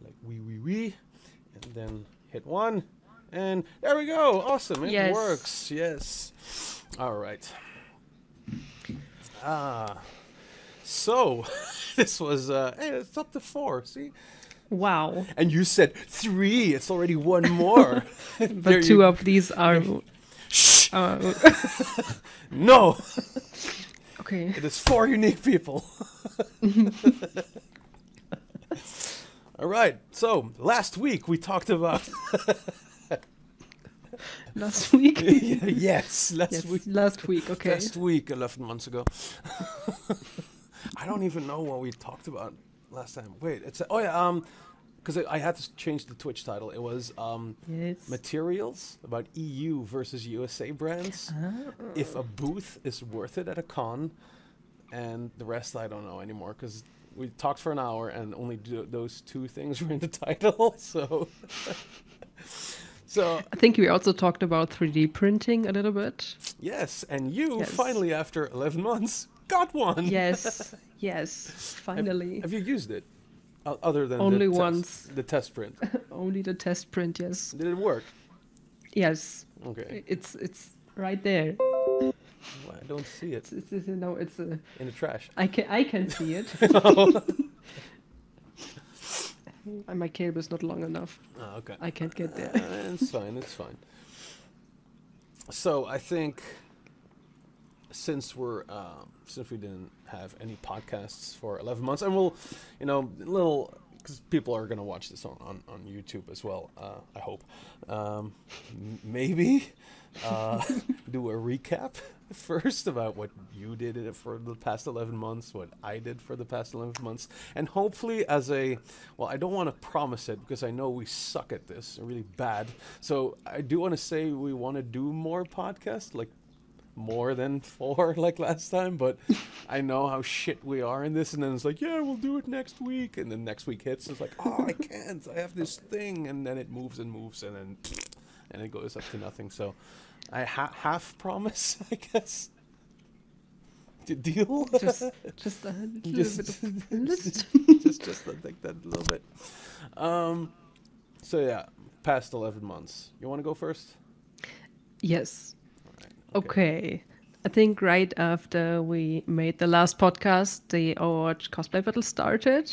like we, and then hit 1, and there we go. Awesome, it Yes. works. Yes. All right. So this was hey, it's up to 4. See, Wow. and you said 3. It's already one more. But 2 of these are. Shh. Uh, No, okay. it is 4 unique people. All right. So last week we talked about. Last week? Yes, last week. Last week, okay. Last week, 11 months ago. I don't even know what we talked about last time. Wait, it's because I had to change the Twitch title. It was Yes. materials about EU versus USA brands. If a booth is worth it at a con, and the rest I don't know anymore because we talked for an hour and only those 2 things were in the title. So I think we also talked about 3D printing a little bit. yes, and you Yes. finally after 11 months got one. Yes. Yes. Finally. Have you used it? Other than Only the once. the test print. Only the test print, yes. Did it work? Yes. Okay. It's right there. Well, I don't see it It's in the trash. I can see it. My cable is not long enough. Oh, okay. I can't get there. It's fine. It's fine. So I think since we didn't have any podcasts for 11 months, and we'll, because people are gonna watch this on YouTube as well. I hope. Maybe do a recap first about what you did for the past 11 months, what I did for the past 11 months, and hopefully I don't want to promise it because I know we suck at this, really bad. So I do want to say we want to do more podcasts, like more than 4 like last time, but I know how shit we are in this, and then it's like, yeah, we'll do it next week, and then next week hits, and it's like, oh, I can't, I have this thing, and then it moves, and then and it goes up to nothing. So I half promise, I guess. To deal. Just a little bit of list. just like that a little bit. So yeah, past 11 months. You want to go first? Yes. Alright, Okay. I think right after we made the last podcast, the Overwatch cosplay battle started.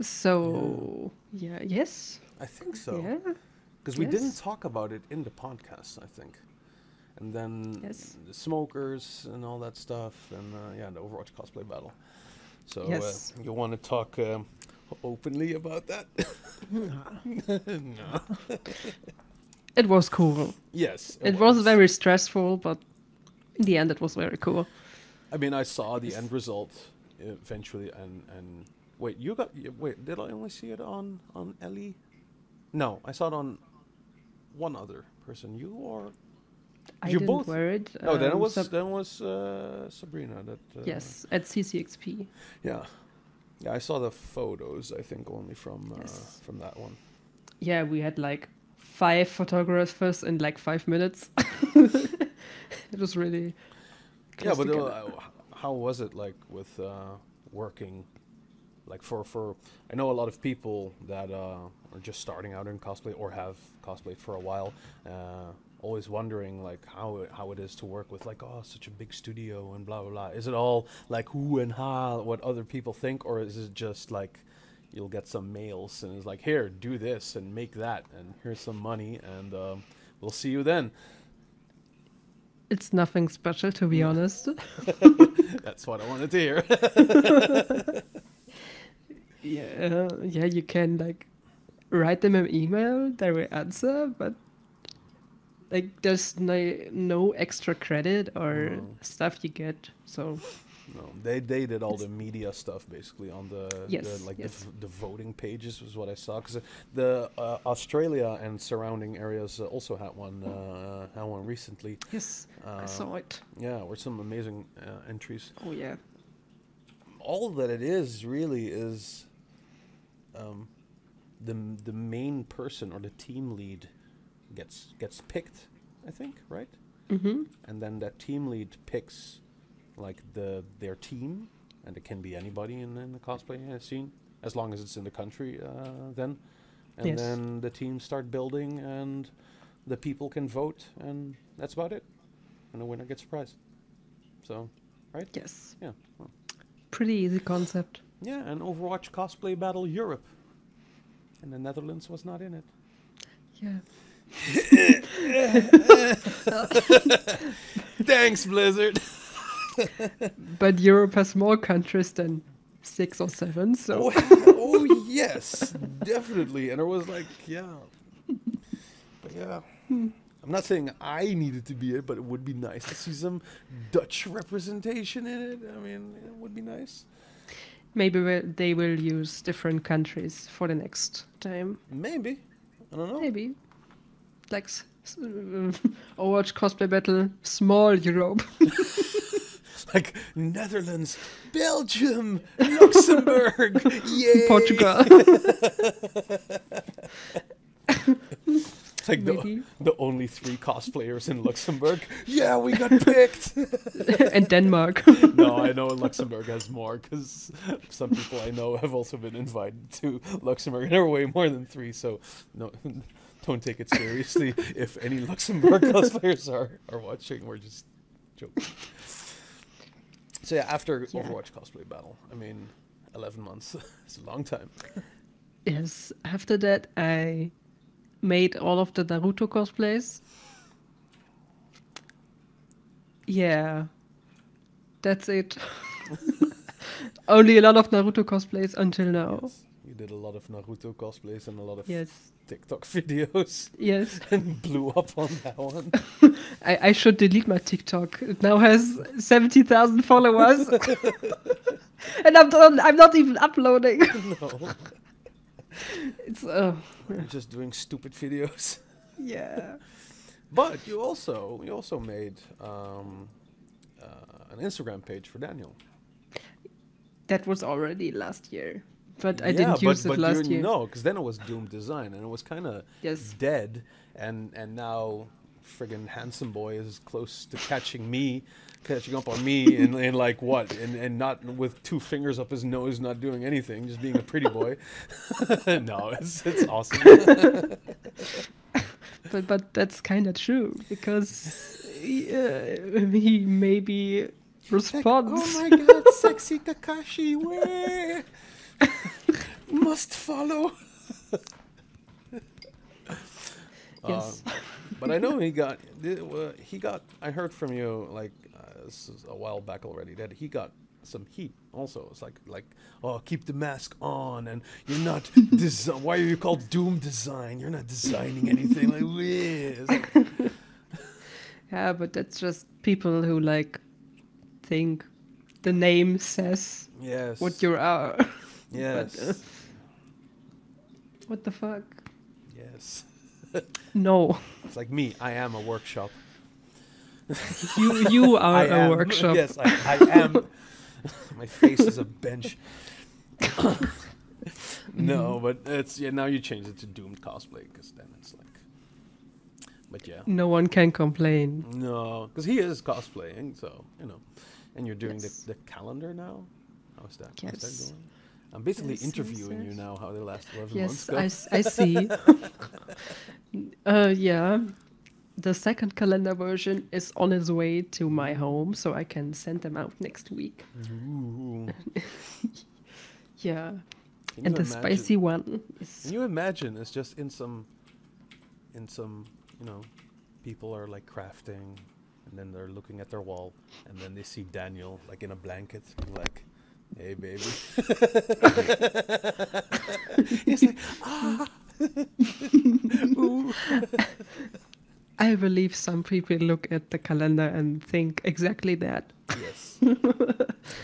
So yes. I think so. Yeah. Because we didn't Yes. talk about it in the podcast, I think. And then Yes. the smokers and all that stuff, and the Overwatch cosplay battle. So Yes. you want to talk openly about that? No. It was cool. Yes. It was very stressful, but in the end, it was very cool. I mean, I saw the end result eventually, and wait, did I only see it on Ellie? No, I saw it on one other person. You or I you didn't both? wear it. No, then it was Sab- Sabrina. That yes, at CCXP. Yeah, I saw the photos. I think only from Yes. from that one. Yeah, we had like 5 photographers in like 5 minutes. It was really Yeah, close but together. how was it like with working? Like for I know a lot of people that are just starting out in cosplay or have cosplayed for a while, always wondering like how it is to work with like such a big studio and blah blah blah. Is it all like who and how what other people think, or is it just like you'll get some mails and it's like, here, do this and make that, and here's some money, and we'll see you then. It's nothing special, to be honest. That's what I wanted to hear. Yeah, you can like write them an email, they will answer, but like there's no extra credit or No. stuff you get. So No, they did all the media stuff basically on Yes, the yes. the voting pages was what I saw, because the Australia and surrounding areas also had one recently. yes, I saw it. Yeah, were some amazing entries. Oh yeah. All that it is really is the main person or the team lead gets picked, I think, right? Mm-hmm. And then that team lead picks like their team, and it can be anybody in the cosplay scene, as long as it's in the country. Then, and Yes. then the teams start building, and the people can vote, and that's about it. And the winner gets a prize. So, right? Yes. Yeah. Well, Pretty easy concept. yeah, and Overwatch Cosplay Battle Europe. And the Netherlands was not in it. Yeah. Thanks, Blizzard. But Europe has more countries than 6 or 7, so Oh yes, definitely. And it was like, yeah. But yeah. I'm not saying I needed to be it, but it would be nice to see some Dutch representation in it. I mean, it would be nice. maybe they will use different countries for the next time. Maybe. I don't know. Maybe. Like Overwatch cosplay battle, small Europe. Like Netherlands, Belgium, Luxembourg, yay! Portugal. It's like Maybe. the only 3 cosplayers in Luxembourg. Yeah, we got picked. And Denmark. No, I know Luxembourg has more because some people I know have also been invited to Luxembourg. There are way more than 3, so no, don't take it seriously. If any Luxembourg cosplayers are watching, we're just joking. So yeah, after Yeah. Overwatch cosplay battle, I mean, 11 months. It's a long time. Yes, after that I made all of the Naruto cosplays. Yeah, that's it. Only a lot of Naruto cosplays until now. Yes. You did a lot of Naruto cosplays and a lot of Yes, TikTok videos yes. and blew up on that one. I should delete my TikTok. It now has 70,000 followers. And I'm not even uploading. No, It's you're just doing stupid videos. yeah. But you also made an Instagram page for Daniel. That was already last year. But I Yeah, didn't use it last year. No, because then it was Doom Design, and it was kind of Yes. dead. And now, friggin' handsome boy is close to catching up on me, in like what? And not with 2 fingers up his nose, not doing anything, just being a pretty boy. No, it's awesome. But that's kind of true because he maybe responds. Oh my God, sexy Kakashi, where? Must follow. Yes. But I know he got. I heard from you like this is a while back already that he got some heat. Also, it's like oh, keep the mask on, and you're not. Why are you called Doom Design? You're not designing anything. Like, it's like Yeah, but that's just people who like think the name says yes, what you are. yes, But, what the fuck? yes. No, It's like me. I am a workshop. you are I a am. workshop. Yes, I am. My face is a bench. No, but it's now you change it to Doomed cosplay because then it's like. But yeah, No one can complain. no, because he is cosplaying, so and you're doing Yes. the calendar now. How's that? How's Yes. that going? I'm basically Yes, yes, interviewing you yes. now. How the last 11 months Yes, go. I see. Yeah. The second calendar version is on its way to my home, so I can send them out next week. Ooh. Yeah. Can And you the imagine- spicy one is Can you imagine? It's just in some, people are like crafting, and then they're looking at their wall, and then they see Daniel like in a blanket, and like, "Hey, baby." He's like, "Ah." Ooh. I believe some people look at the calendar and think exactly that. Yes.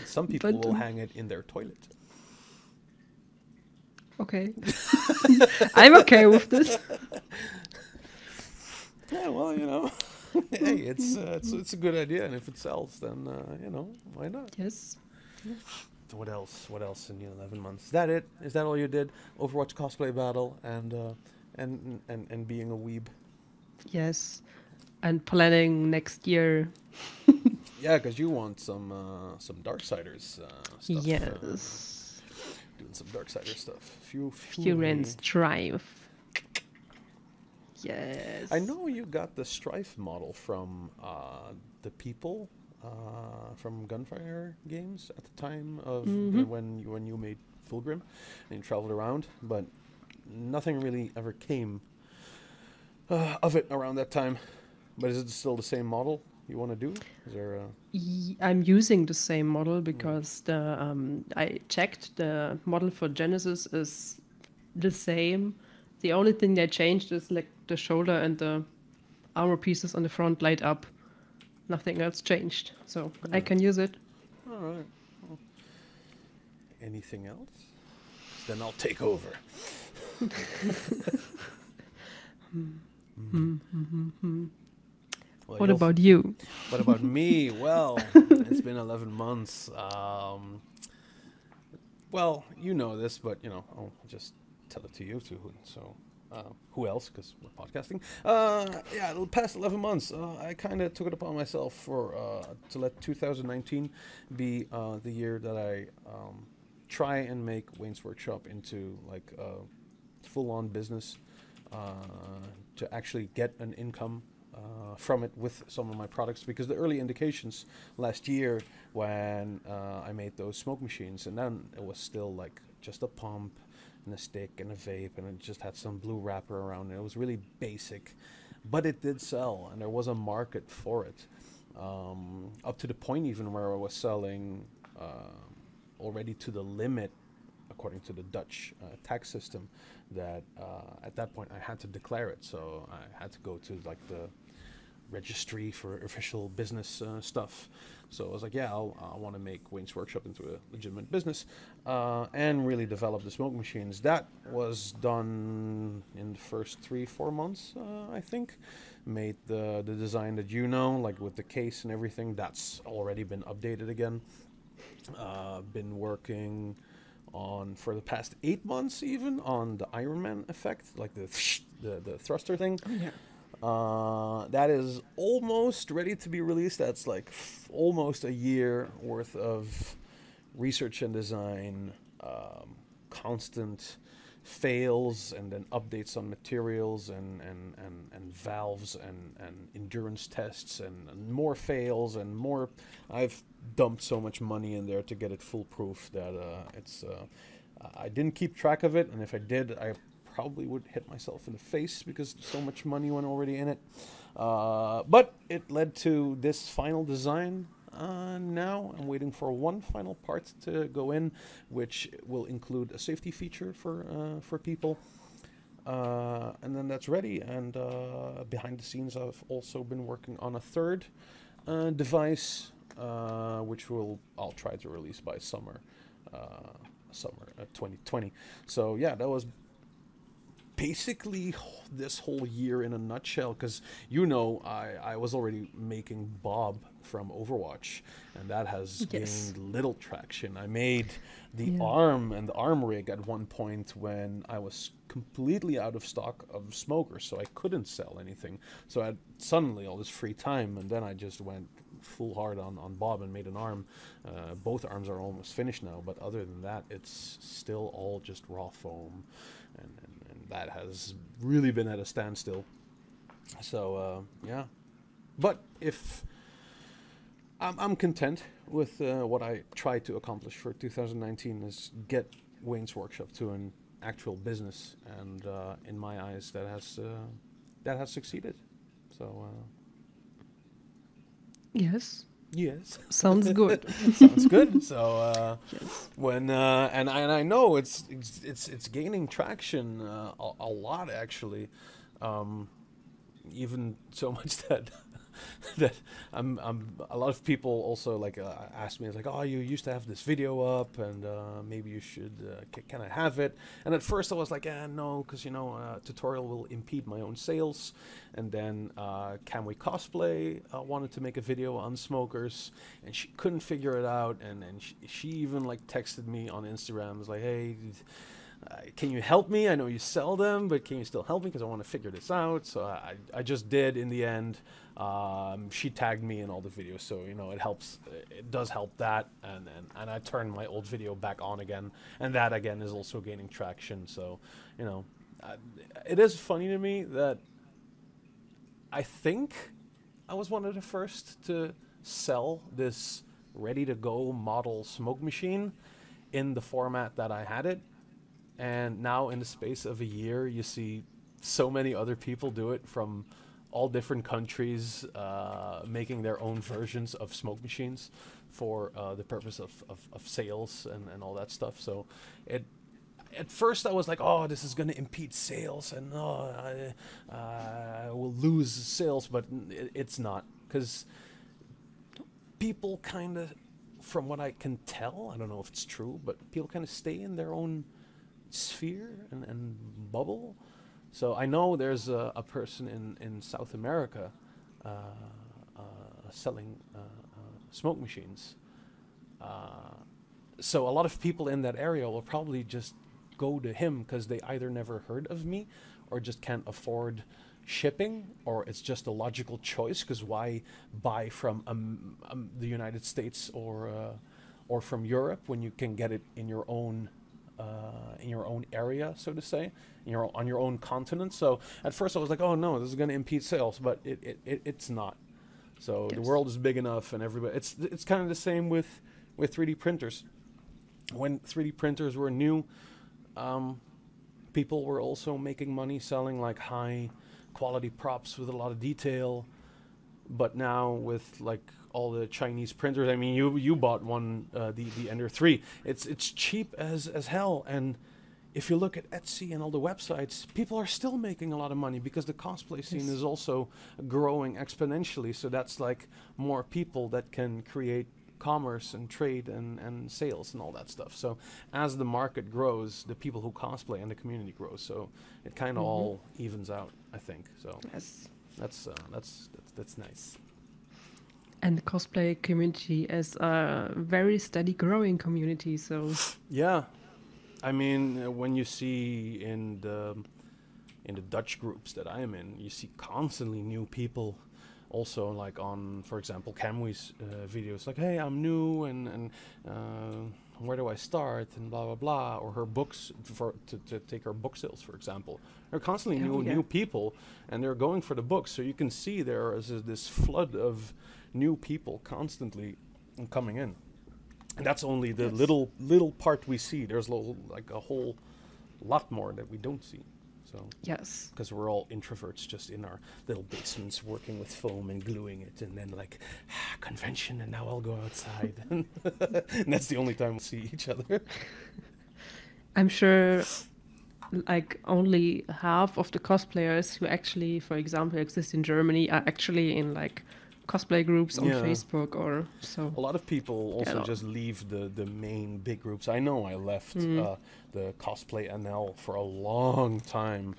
Some people But, will hang it in their toilet. Okay. I'm okay with this. Yeah, well, hey, it's a good idea, and if it sells, then why not? Yes. So what else? What else in the 11 months? Is that it? Is that all you did? Overwatch cosplay battle and being a weeb. Yes. And planning next year. Yeah, because you want some Darksiders stuff. Yes. doing some Darksider stuff. Fury and Strife. Yes. I know you got the Strife model from the people from Gunfire Games at the time of when you made Fulgrim and you traveled around, but nothing really ever came of it around that time. But is it still the same model you want to do? Is there I'm using the same model because I checked the model for Genesis is the same. The only thing they changed is like the shoulder and the armor pieces on the front light up. Nothing else changed, so I can use it. all right? Well, anything else? Then I'll take over. Well, What about you? What about me? Well, it's been 11 months. Well, you know this, but I'll just tell it to you too. So, who else? Because we're podcasting. Yeah, the past 11 months, I kind of took it upon myself to let 2019 be the year that I try and make Wayne's Workshop into like a full-on business, to actually get an income from it with some of my products, because the early indications last year when I made those smoke machines, and then it was still like just a pump and a stick and a vape, and it just had some blue wrapper around it. It was really basic, but it did sell, and there was a market for it, up to the point even where I was selling already to the limit according to the Dutch tax system, that at that point I had to declare it. So I had to go to like the registry for official business stuff. So I was like, yeah, I want to make Wayne's Workshop into a legitimate business, and really develop the smoke machines. That was done in the first 3-4 months, I think. Made the design that like with the case and everything. That's already been updated again. Been working on for the past 8 months even on the Iron Man effect, like the thruster thing. Oh, yeah. That is almost ready to be released. That's like almost a year worth of research and design, constant fails and then updates on materials and valves and endurance tests and more fails and more. I've dumped so much money in there to get it foolproof that it's I didn't keep track of it, and if I did, I probably would hit myself in the face because so much money went already in it. But it led to this final design. Now I'm waiting for one final part to go in, which will include a safety feature for people. And then that's ready. And behind the scenes, I've also been working on a third device, which I'll try to release by summer 2020. So yeah, that was basically this whole year in a nutshell, because I was already making Bob from Overwatch, and that has gained little traction. I made the arm and the arm rig at one point when I was completely out of stock of smokers, so I couldn't sell anything. So I had suddenly all this free time, and then I just went full hard on Bob and made an arm. Both arms are almost finished now, but other than that, it's still all just raw foam, and that has really been at a standstill. So yeah, but if I'm content with what I tried to accomplish for 2019, is get Wayne's Workshop to an actual business, and in my eyes, that has succeeded. So Yes. yes, Sounds good. sounds good. So Yes. when and I know it's gaining traction a lot actually, even so much that that I'm a lot of people also like ask me, it's like, oh, you used to have this video up, and maybe you should can I have it? And at first I was like, no, because tutorial will impede my own sales. And then Can We Cosplay wanted to make a video on smokers, and she couldn't figure it out, and she even like texted me on Instagram, was like, hey, can you help me? I know you sell them, but can you still help me? Because I want to figure this out. So I just did in the end. She tagged me in all the videos, so it helps. It does help that, and I turned my old video back on again, and that again is also gaining traction. So, it is funny to me that I think I was one of the first to sell this ready-to-go model smoke machine in the format that I had it. And now in the space of a year, you see so many other people do it from all different countries, making their own versions of smoke machines for the purpose of sales and all that stuff. So at first I was like, oh, this is going to impede sales, and I will lose sales, but it's not, because people kind of, from what I can tell, I don't know if it's true, but people kind of stay in their own sphere and bubble. So I know there's a person in South America selling smoke machines. So a lot of people in that area will probably just go to him because they either never heard of me or just can't afford shipping, or it's just a logical choice, because why buy from the United States or from Europe when you can get it in your own area, so to say, on your own continent. So at first I was like, oh no, this is going to impede sales, but it's not. So Yes. the world is big enough, and everybody. It's kind of the same with 3D printers. When 3D printers were new, people were also making money selling like high quality props with a lot of detail. But now with like all the Chinese printers, I mean, you bought one, the Ender 3. It's cheap as hell, and if you look at Etsy and all the websites, people are still making a lot of money because the cosplay scene is also growing exponentially. So that's like more people that can create commerce and trade and sales and all that stuff. So as the market grows, the people who cosplay and the community grows. So it kind of all evens out, I think. So Yes. that's nice. And the cosplay community is a very steady growing community. So Yeah, I mean, when you see in the Dutch groups that I am in, you see constantly new people. Also, like on, for example, Camui's videos, like, hey, I'm new, and where do I start, and blah blah blah, or her books to take her book sales, for example. There are constantly new people, and they're going for the books. So you can see there is this flood of new people constantly coming in. And that's only the little part we see. There's like a whole lot more that we don't see. So yes. because we're all introverts, just in our little basements, working with foam and gluing it, and then like convention, and now I'll go outside, and that's the only time we see each other. I'm sure like only half of the cosplayers who actually, for example, exist in Germany are actually in like cosplay groups on Facebook or so. A lot of people also just leave the main big groups. I know I left the cosplay NL for a long time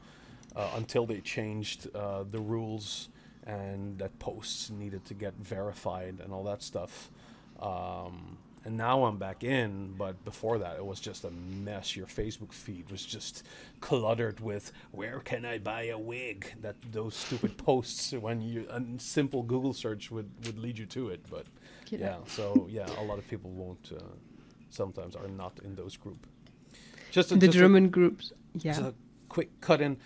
until they changed the rules and that posts needed to get verified and all that stuff. And now I'm back in, but before that it was just a mess. Your Facebook feed was just cluttered with where can I buy a wig? Those stupid posts when a simple Google search would lead you to it. But a lot of people won't. Sometimes are not in those group. Just German groups. Yeah. Just a quick cut in.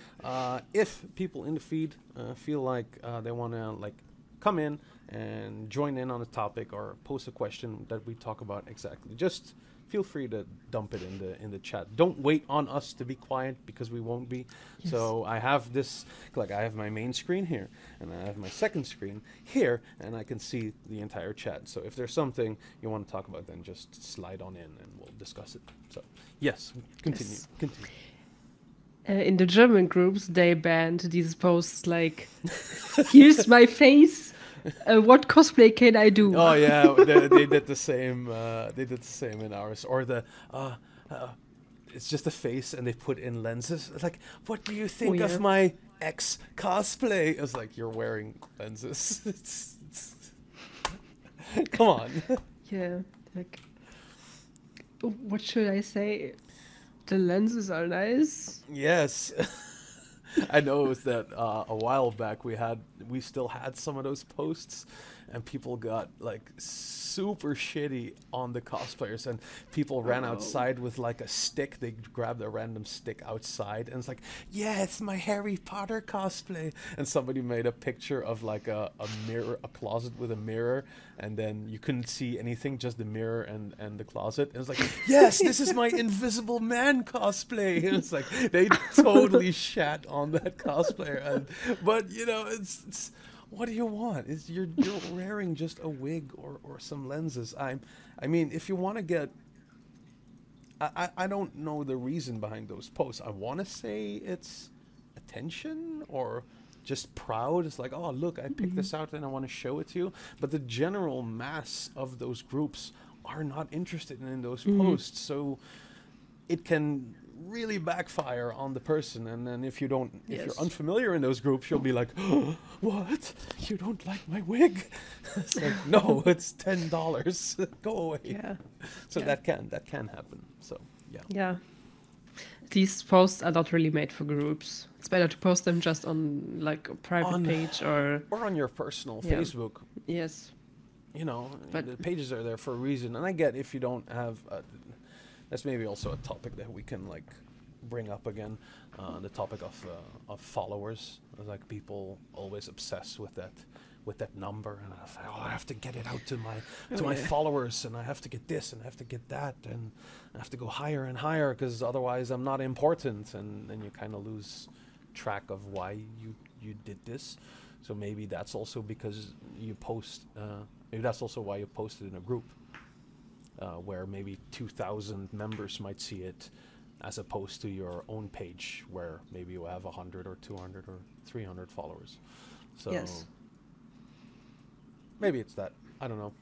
If people in the feed feel like they want to like come in and join in on a topic or post a question that we talk about exactly, just feel free to dump it in the chat. Don't wait on us to be quiet, because we won't be. Yes. So I have this, like I have my main screen here, and I have my second screen here, and I can see the entire chat. So if there's something you want to talk about, then just slide on in and we'll discuss it. So yes, continue. Yes. Continue. In the German groups, they banned these posts like, here's my face. What cosplay can I do? Oh yeah, they did the same. They did the same in ours. Or it's just a face, and they put in lenses. It's like, what do you think of my ex cosplay? It's like, you're wearing lenses. Come on. Yeah, like, what should I say? The lenses are nice. Yes. I noticed that a while back we still had some of those posts, and people got like super shitty on the cosplayers, and people ran outside with like a stick. They grabbed a random stick outside, and it's like, yeah, it's my Harry Potter cosplay. And somebody made a picture of like a mirror, a closet with a mirror, and then you couldn't see anything, just the mirror and the closet. And it's like, yes, this is my Invisible Man cosplay. And it's like they totally shat on that cosplayer, but you know, it's what do you want? You're wearing just a wig or some lenses. I mean, if you want to get, I don't know the reason behind those posts. I want to say it's attention or just proud. It's like, oh, look, I picked this out and I want to show it to you. But the general mass of those groups are not interested in those posts, so it can really backfire on the person. And then if you're unfamiliar in those groups, you'll be like, oh, what, you don't like my wig? It's like, no, it's $10. Go away. Yeah. So that can happen. So yeah, these posts are not really made for groups. It's better to post them just on like a private page or on your personal Facebook. Yes, you know, but the pages are there for a reason. And I get if you don't have that's maybe also a topic that we can like bring up again, the topic of followers. Like people always obsess with that number, and I was like, oh, I have to get it out to my followers, and I have to get this, and I have to get that, and I have to go higher and higher because otherwise I'm not important, and then you kind of lose track of why you did this. So maybe that's also because you post. Maybe that's also why you posted in a group. Where maybe 2,000 members might see it, as opposed to your own page where maybe you have 100 or 200 or 300 followers. So maybe it's that. I don't know.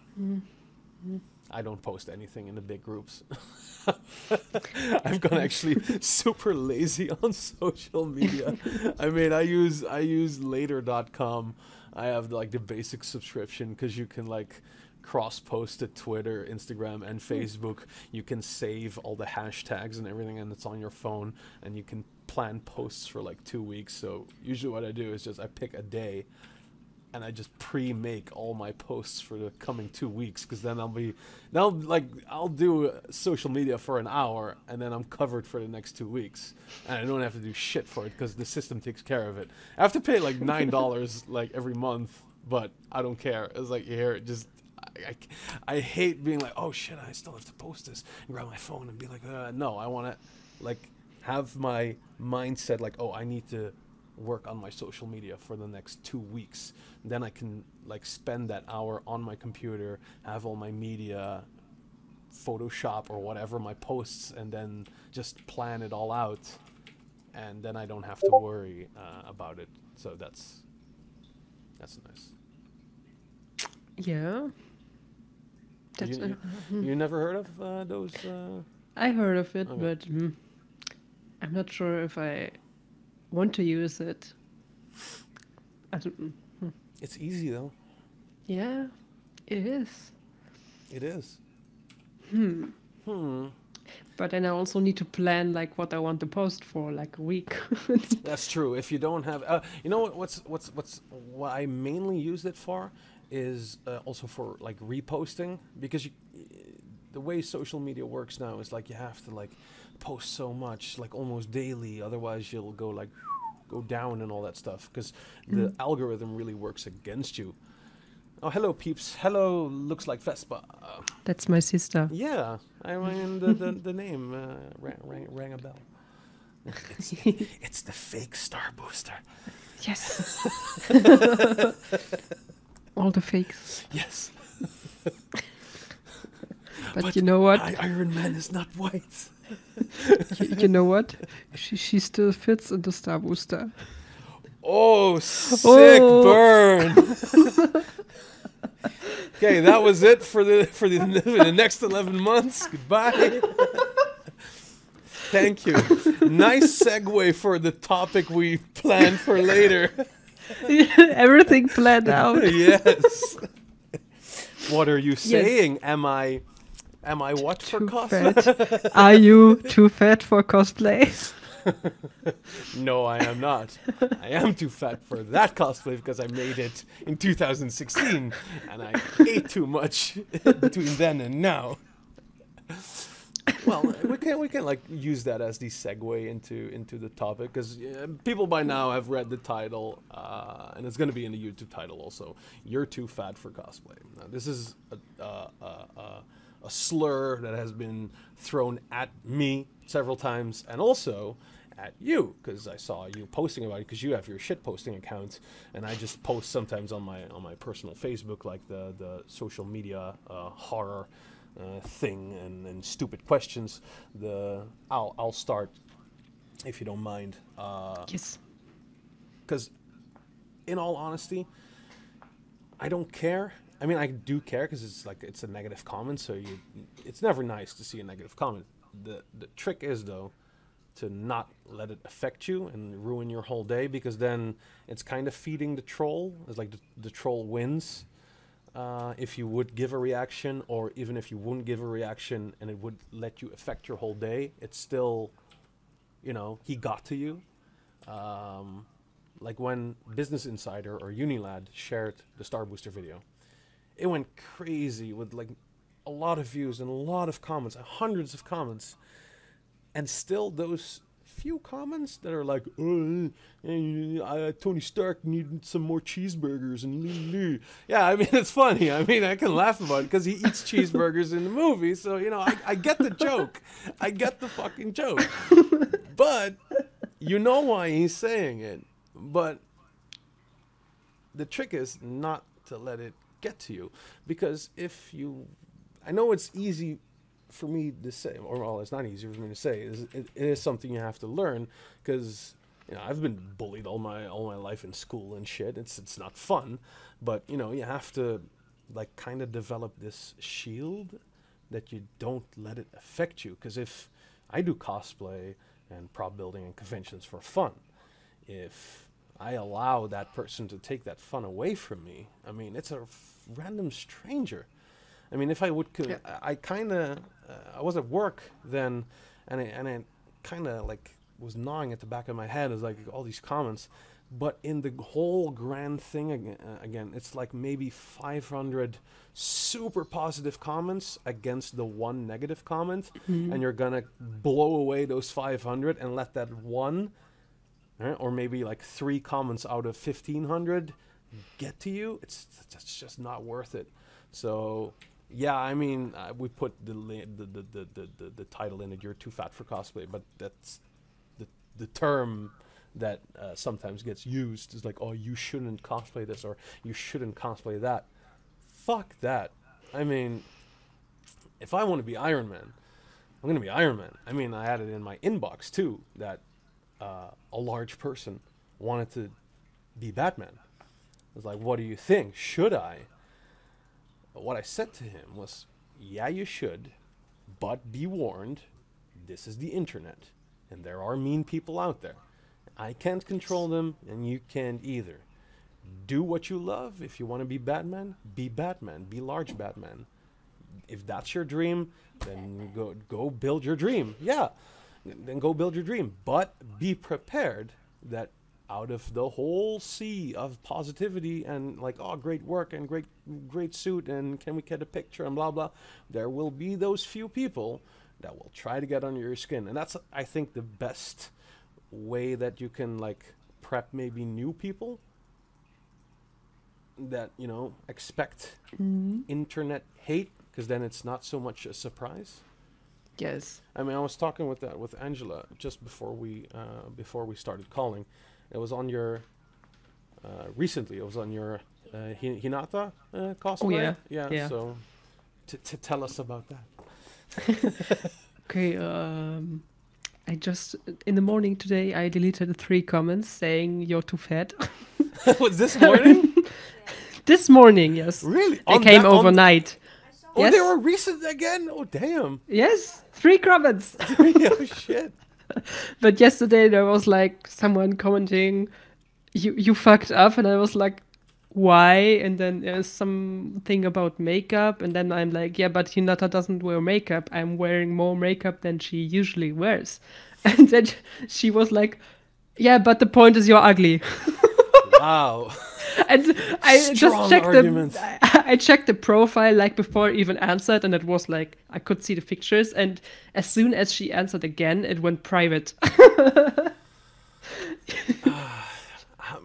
I don't post anything in the big groups. I've gone actually super lazy on social media. I mean, I use later.com. I have like the basic subscription because you can like cross-post to Twitter, Instagram, and Facebook. You can save all the hashtags and everything, and it's on your phone, and you can plan posts for like 2 weeks. So usually what I do is just I pick a day, and I just pre-make all my posts for the coming 2 weeks, because then I'll do social media for an hour, and then I'm covered for the next 2 weeks, and I don't have to do shit for it because the system takes care of it. I have to pay like $9 like every month, but I don't care. It's like here, just. I hate being like, oh shit, I still have to post this, and grab my phone and be like, no, I want to like have my mindset like, oh, I need to work on my social media for the next 2 weeks. And then I can like spend that hour on my computer, have all my media, Photoshop or whatever, my posts, and then just plan it all out, and then I don't have to worry about it. So that's nice. Yeah. You never heard of those? I heard of it, Okay. but I'm not sure if I want to use it. I don't. It's easy though. Yeah, it is. It is. But then I also need to plan like what I want to post for like a week. That's true. If you don't have, you know what I mainly use it for is also for like reposting, because the way social media works now is like you have to like post so much, like almost daily, otherwise you'll go down and all that stuff, because the algorithm really works against you. Oh, hello peeps. Hello, looks like Vespa. That's my sister. Yeah, I mean the name rang a bell. It's the fake Star Booster. Yes. All the fakes. Yes. But you know what? Iron Man is not white. You know what? She still fits in the Star Booster. Oh, sick burn. Okay, that was it for the next 11 months. Goodbye. Thank you. Nice segue for the topic we planned for later. Everything planned out. Yes. What are you saying? Am I Am I what for Too cosplay? fat. Are you too fat for cosplay? No, I am not. I am too fat for that cosplay because I made it in 2016 and I ate too much between then and now. Well, we can like use that as the segue into the topic because people by now have read the title, and it's going to be in the YouTube title also. You're too fat for cosplay. Now, this is a slur that has been thrown at me several times, and also at you because I saw you posting about it because you have your shit posting account, and I just post sometimes on my personal Facebook like the social media horror. Thing and stupid questions. I'll start if you don't mind. Yes. Because, in all honesty, I don't care. I mean, I do care because it's a negative comment, so it's never nice to see a negative comment. The trick is though to not let it affect you and ruin your whole day because then it's kind of feeding the troll. It's like the troll wins. If you would give a reaction, or even if you wouldn't give a reaction and it would let you affect your whole day, it's still, he got to you. Like when Business Insider or Unilad shared the Star Booster video, it went crazy with like a lot of views and a lot of comments, hundreds of comments, and still those few comments that are like, Tony Stark needed some more cheeseburgers and yeah, I mean it's funny. I mean I can laugh about it because he eats cheeseburgers in the movie, so I get the joke. I get the fucking joke. But you know why he's saying it. But the trick is not to let it get to you, because I know it's easy for me to say, or well, it's not easy for me to say. It is something you have to learn because I've been bullied all my life in school and shit. It's not fun, but you have to like kind of develop this shield that you don't let it affect you. Because if I do cosplay and prop building and conventions for fun, if I allow that person to take that fun away from me, I mean it's a random stranger. I mean, if I would, I kind of, I was at work then, and I kind of like was gnawing at the back of my head as like all these comments, but in the whole grand thing again, it's like maybe 500 super positive comments against the one negative comment, and you're gonna blow away those 500 and let that one, or maybe like 3 comments out of 1,500 get to you. It's just not worth it. So. Yeah, I mean, we put the title in it. You're too fat for cosplay, but that's the term that sometimes gets used. Is like, oh, you shouldn't cosplay this or you shouldn't cosplay that. Fuck that. I mean, if I want to be Iron Man, I'm gonna be Iron Man. I mean, I had it in my inbox too that a large person wanted to be Batman. I was like, what do you think? Should I? But what I said to him was, yeah, you should, but be warned, this is the internet, and there are mean people out there. I can't control them, and you can't either. Do what you love. If you want to be Batman, be large Batman. If that's your dream, then go build your dream. Yeah, then go build your dream. But be prepared that out of the whole sea of positivity and like, oh, great work and great suit and can we get a picture and blah blah, there will be those few people that will try to get under your skin. And that's, I think, the best way that you can like prep maybe new people that expect internet hate, because then it's not so much a surprise. Yes. I mean, I was talking with Angela just before we started calling. It was on your recently. It was on your Hinata cosplay. Oh yeah. So, to tell us about that. Okay. I just in the morning today I deleted 3 comments saying you're too fat. Was this morning? This morning, yes. Really? They came overnight. Oh, yes. They were recent again. Oh, damn. Yes, 3 comments. Oh shit. But yesterday there was like someone commenting, "You fucked up," and I was like, why? And then there's something about makeup, and then I'm like, yeah, but Hinata doesn't wear makeup. I'm wearing more makeup than she usually wears. And then she was like, yeah, but the point is you're ugly. Wow. And I just Strong checked argument. I checked the profile like before I even answered, and it was like I could see the pictures, and as soon as she answered again, it went private.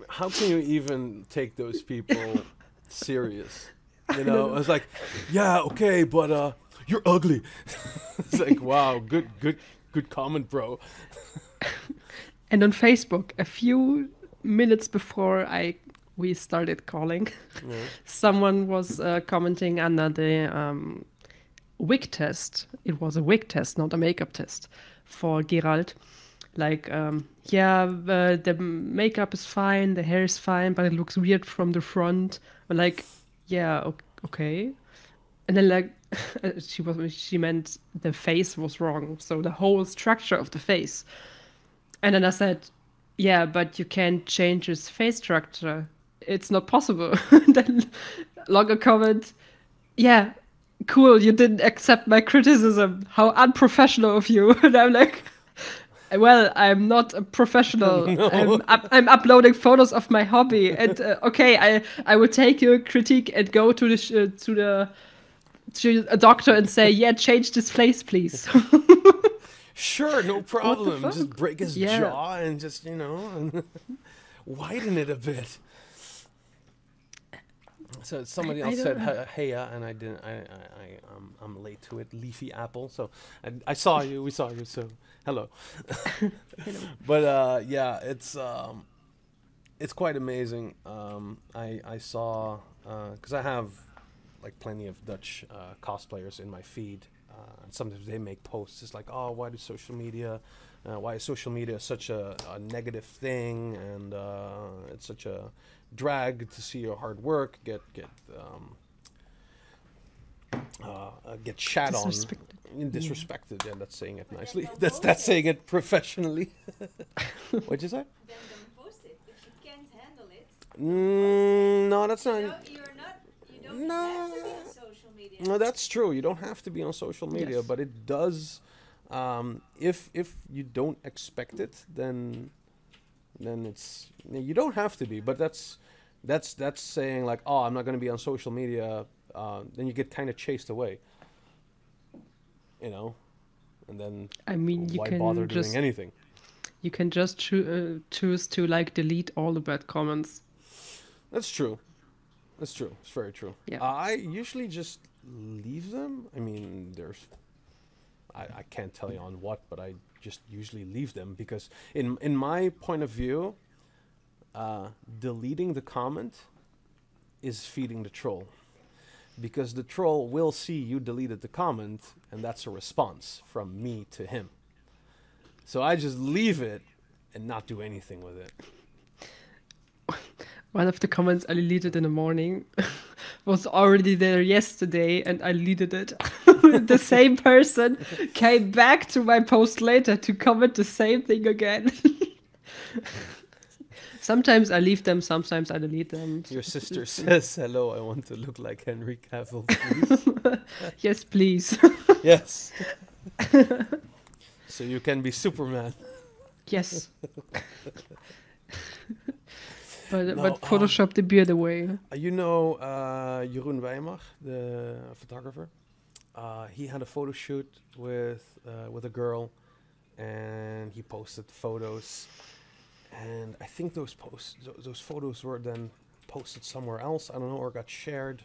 How can you even take those people serious? You know, it's like, yeah, okay, but you're ugly. It's like, wow, good comment, bro. And on Facebook, a few minutes before we started calling, someone was commenting under the wig test. It was a wig test, not a makeup test, for Gerald. Like, yeah, the makeup is fine, the hair is fine, but it looks weird from the front. I'm like, yeah, okay. And then like, she meant the face was wrong, so the whole structure of the face. And then I said, yeah, but you can't change his face structure. It's not possible. Then longer comment, yeah, cool, you didn't accept my criticism. How unprofessional of you. And I'm like, well, I'm not a professional. No. I'm uploading photos of my hobby. And okay, I will take your critique and go to to a doctor and say, yeah, change this face, please. Sure, no problem. Just fuck? break his Yeah. jaw and just, widen it a bit. So somebody else I said don't- hey, and I didn't. I'm late to it. Leafy apple. So I saw you. We saw you. So hello. But yeah, it's quite amazing. I saw because I have like plenty of Dutch cosplayers in my feed, and sometimes they make posts. It's like, oh, why is social media such a negative thing, and it's such a drag to see your hard work get shat on, disrespected. Yeah, that's saying it nicely. That's saying it professionally. What'd you say? Then don't post it. If you can't handle it, No, that's not. you don't No. have to be on social media. No, that's true. You don't have to be on social media, Yes. but it does. If you don't expect it, then it's you don't have to be. But that's saying like, oh, I'm not going to be on social media. Then you get kind of chased away, and then I mean, you why can bother just doing anything? you can just choose to like delete all the bad comments. That's true. That's true. It's very true. Yeah. I usually just leave them. I mean, I can't tell you on what, but I just usually leave them because in my point of view, deleting the comment is feeding the troll. Because the troll will see you deleted the comment, and that's a response from me to him. So I just leave it and not do anything with it. One of the comments I deleted in the morning was already there yesterday, and I deleted it. The same person came back to my post later to comment the same thing again. Sometimes I leave them, sometimes I delete them. Your sister says, hello, I want to look like Henry Cavill, please. Yes, please. Yes. So you can be Superman. Yes. But No, Photoshop the beard away. You know Jeroen Wijmach, the photographer? He had a photo shoot with a girl, and he posted photos. And I think those photos were then posted somewhere else. I don't know, or got shared.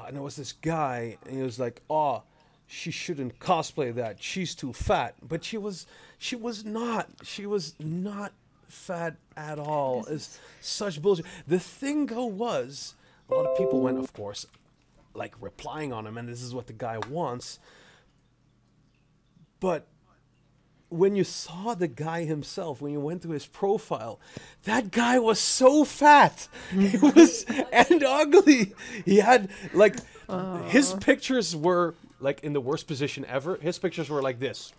And there was this guy, and he was like, "Oh, she shouldn't cosplay that. She's too fat." But she was not fat at all. It's such bullshit. The thing though was, a lot of people went, of course, like replying on him, and this is what the guy wants. But when you saw the guy himself, when you went to his profile, that guy was so fat. He was and ugly. He had like his pictures were like in the worst position ever. His pictures were like this.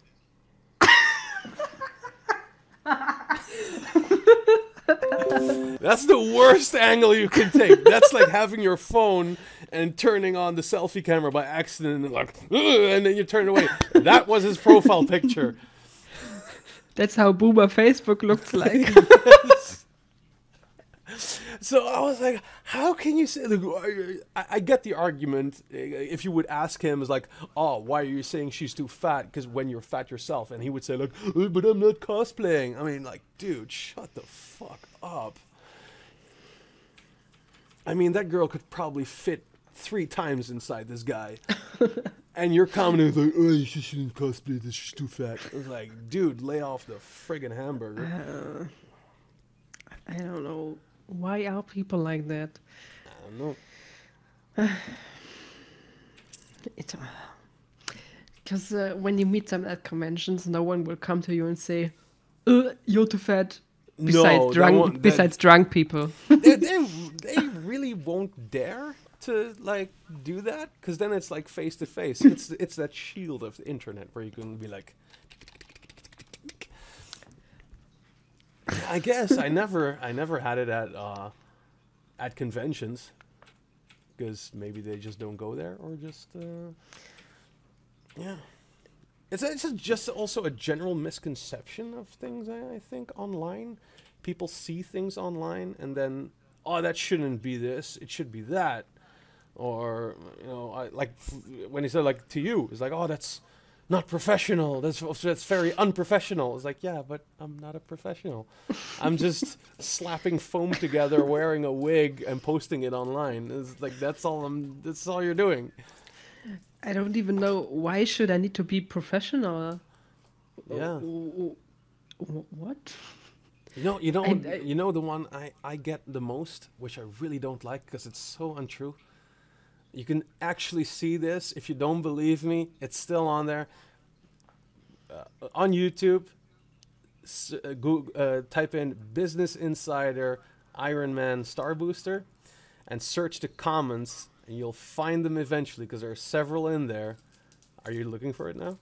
That's the worst angle you can take. That's like having your phone and turning on the selfie camera by accident and like, "Ugh," and then you turn away. That was his profile picture. That's how boomer Facebook looks like. So I was like, how can you say, like, I get the argument. If you would ask him, is like, oh, why are you saying she's too fat? Because when you're fat yourself. And he would say like, but I'm not cosplaying. I mean, like, dude, shut the fuck up. I mean, that girl could probably fit 3 times inside this guy. And your comment is like, oh, she shouldn't cosplay this, she's too fat. I was like, dude, lay off the friggin' hamburger. I don't know. Why are people like that? I don't know. Because when you meet them at conventions, no one will come to you and say, you're too fat. Besides, besides drunk people. they really won't dare to like do that, because then it's like face to face. It's that shield of the internet where you can be like, I guess I never had it at conventions, because maybe they just don't go there, or just yeah. It's just also a general misconception of things. I think online, people see things online and then, oh, that shouldn't be this, it should be that, or when he said like to you, it's like, oh, that's not professional. That's very unprofessional. It's like, yeah, but I'm not a professional. I'm just slapping foam together, wearing a wig, and posting it online. It's like that's all you're doing. I don't even know, why should I need to be professional? Yeah. What? You know the one I get the most, which I really don't like because it's so untrue. You can actually see this. If you don't believe me, it's still on there. On YouTube, type in Business Insider Iron Man Star Booster and search the comments, and you'll find them eventually, because there are several in there. Are you looking for it now?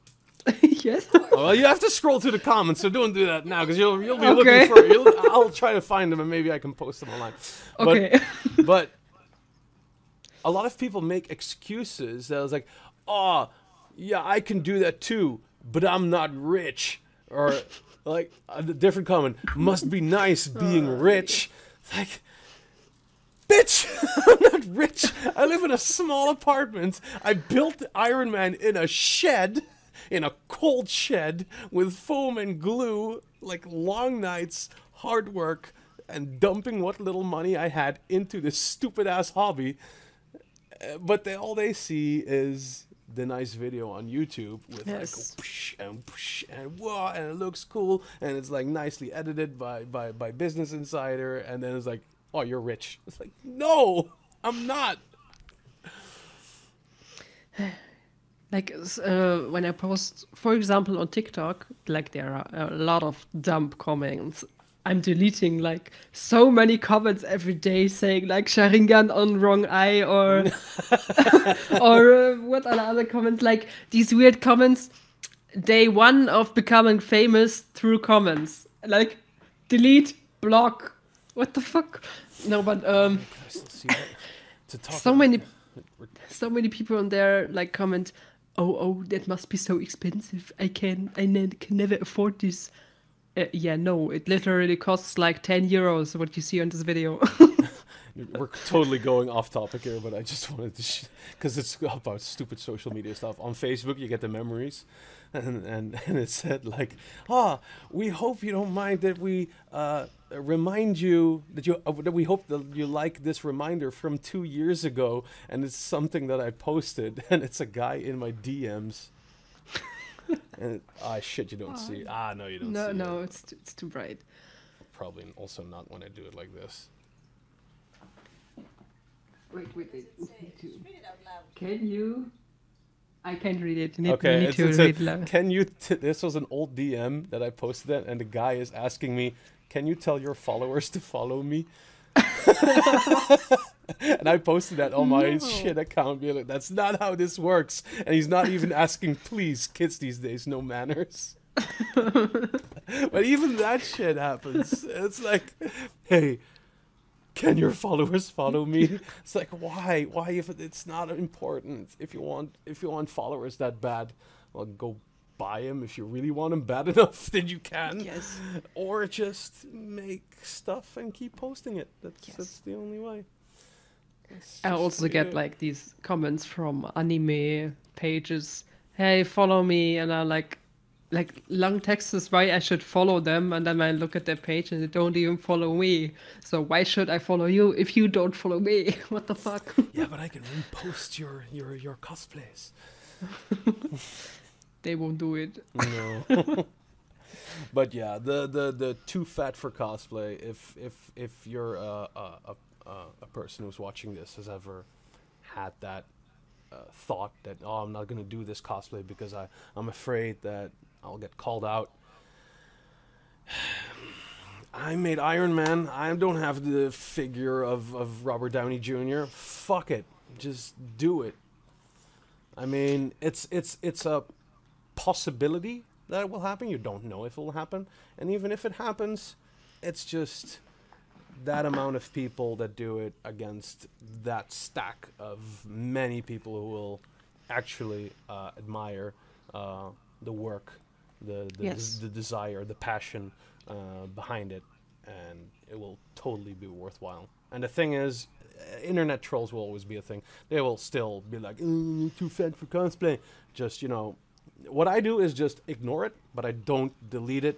Yes. Oh, well, you have to scroll through the comments, so don't do that now, because you'll be looking for it. I'll try to find them, and maybe I can post them online. Okay. But a lot of people make excuses that was like, oh, yeah, I can do that too, but I'm not rich. Or like a different comment, must be nice being rich. Like, bitch, I'm not rich. I live in a small apartment. I built Iron Man in a shed, in a cold shed, with foam and glue, like long nights, hard work, and dumping what little money I had into this stupid-ass hobby. But all they see is the nice video on YouTube with like whoosh and whoa, and it looks cool, and it's like nicely edited by Business Insider, and then it's like, oh, you're rich. It's like, no, I'm not. Like when I post, for example, on TikTok, like there are a lot of dumb comments. I'm deleting like so many comments every day saying like Sharingan on wrong eye, or or what are the other comments, like these weird comments. Day 1 of becoming famous through comments. Like delete, block. What the fuck? No, but so many people on there like comment, oh, that must be so expensive. I can never afford this. Yeah, no, it literally costs like 10 euros what you see on this video. We're totally going off topic here, but I just wanted to, because it's about stupid social media stuff. On Facebook, you get the memories, and it said like, we hope you don't mind that we remind you that we hope that you like this reminder from 2 years ago, and it's something that I posted, and it's a guy in my DMs. And shit, you don't see. No, you don't see. No, it's too bright. Probably also not when I do it like this. Wait. Read it out loud. Can you? I can't read it. You need Okay, to read it loud. Can you? This was an old DM that I posted that, and the guy is asking me, "Can you tell your followers to follow me?" And I posted that on my shit account. Being like, that's not how this works. And he's not even asking, please. Kids these days, no manners. But even that shit happens. It's like, hey, can your followers follow me? It's like, why? Why if it's not important? If you want followers that bad, well, go buy them. If you really want them bad enough, then you can. Yes. Or just make stuff and keep posting it. That's the only way. I also get like these comments from anime pages. Hey, follow me, and I like long texts why I should follow them, and then I look at their page and they don't even follow me. So why should I follow you if you don't follow me? What the fuck? Yeah, but I can repost your cosplays. They won't do it. No. But yeah, the too fat for cosplay. If you're a person who's watching this has ever had that thought that, oh, I'm not gonna do this cosplay because I'm afraid that I'll get called out. I made Iron Man. I don't have the figure of Robert Downey Jr. Fuck it, just do it. I mean, it's a possibility that it will happen. You don't know if it will happen, and even if it happens, it's just that amount of people that do it against that stack of many people who will actually admire the work, the desire, the passion behind it, and it will totally be worthwhile. And the thing is, internet trolls will always be a thing. They will still be like, too fat for cosplay. Just, what I do is just ignore it, but I don't delete it,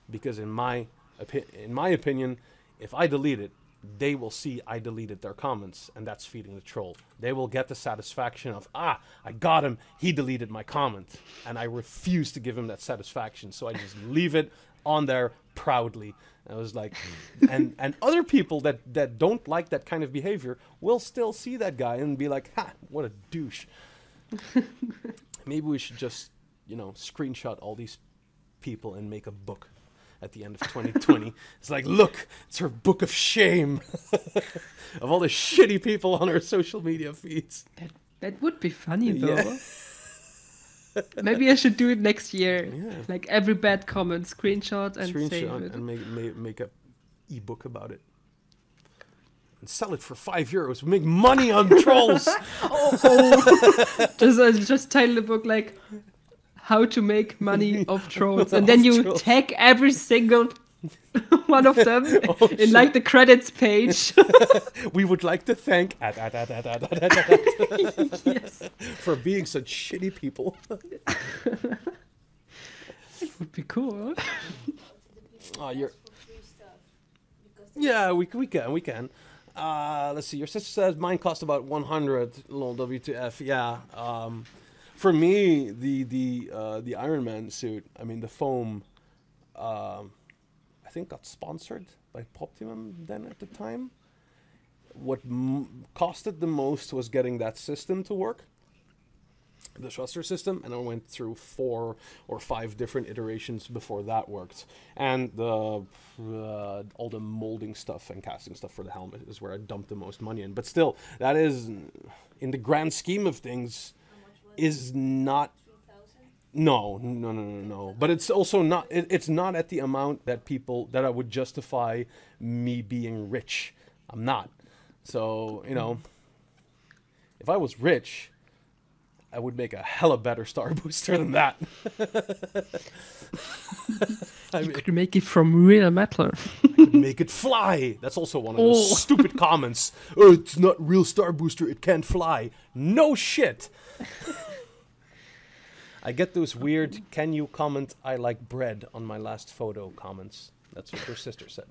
because in my opinion, if I delete it, they will see I deleted their comments, and that's feeding the troll. They will get the satisfaction of, I got him, he deleted my comment, and I refuse to give him that satisfaction, so I just leave it on there proudly. I was like, and other people that don't like that kind of behavior will still see that guy and be like, ha, what a douche. Maybe we should just, screenshot all these people and make a book at the end of 2020. It's like, look, it's her book of shame of all the shitty people on our social media feeds. That would be funny, though. Yeah. Maybe I should do it next year. Yeah. Like every bad comment, screenshot and save it. And make a ebook about it. And sell it for €5. Make money on trolls. Just title the book like how to make money off trolls, and then you tag every single one of them in like the credits page. We would like to thank Yes. for being such shitty people. It would be cool. Oh, yeah, we can. Let's see. Your sister says mine cost about 100. Lol, W2F. Yeah. For me, the Iron Man suit, I mean the foam, I think got sponsored by Poptimum then at the time. What costed the most was getting that system to work, the thruster system, and I went through 4 or 5 different iterations before that worked. And all the molding stuff and casting stuff for the helmet is where I dumped the most money in. But still, that is, in the grand scheme of things, is not. No. But it's also not. It's not at the amount that I would justify me being rich. I'm not. So if I was rich, I would make a hella better star booster than that. You could make it from real metal. I could make it fly. That's also one of those stupid comments. Oh, it's not real star booster. It can't fly. No shit. I get those weird, can you comment I like bread on my last photo comments. That's what your sister said.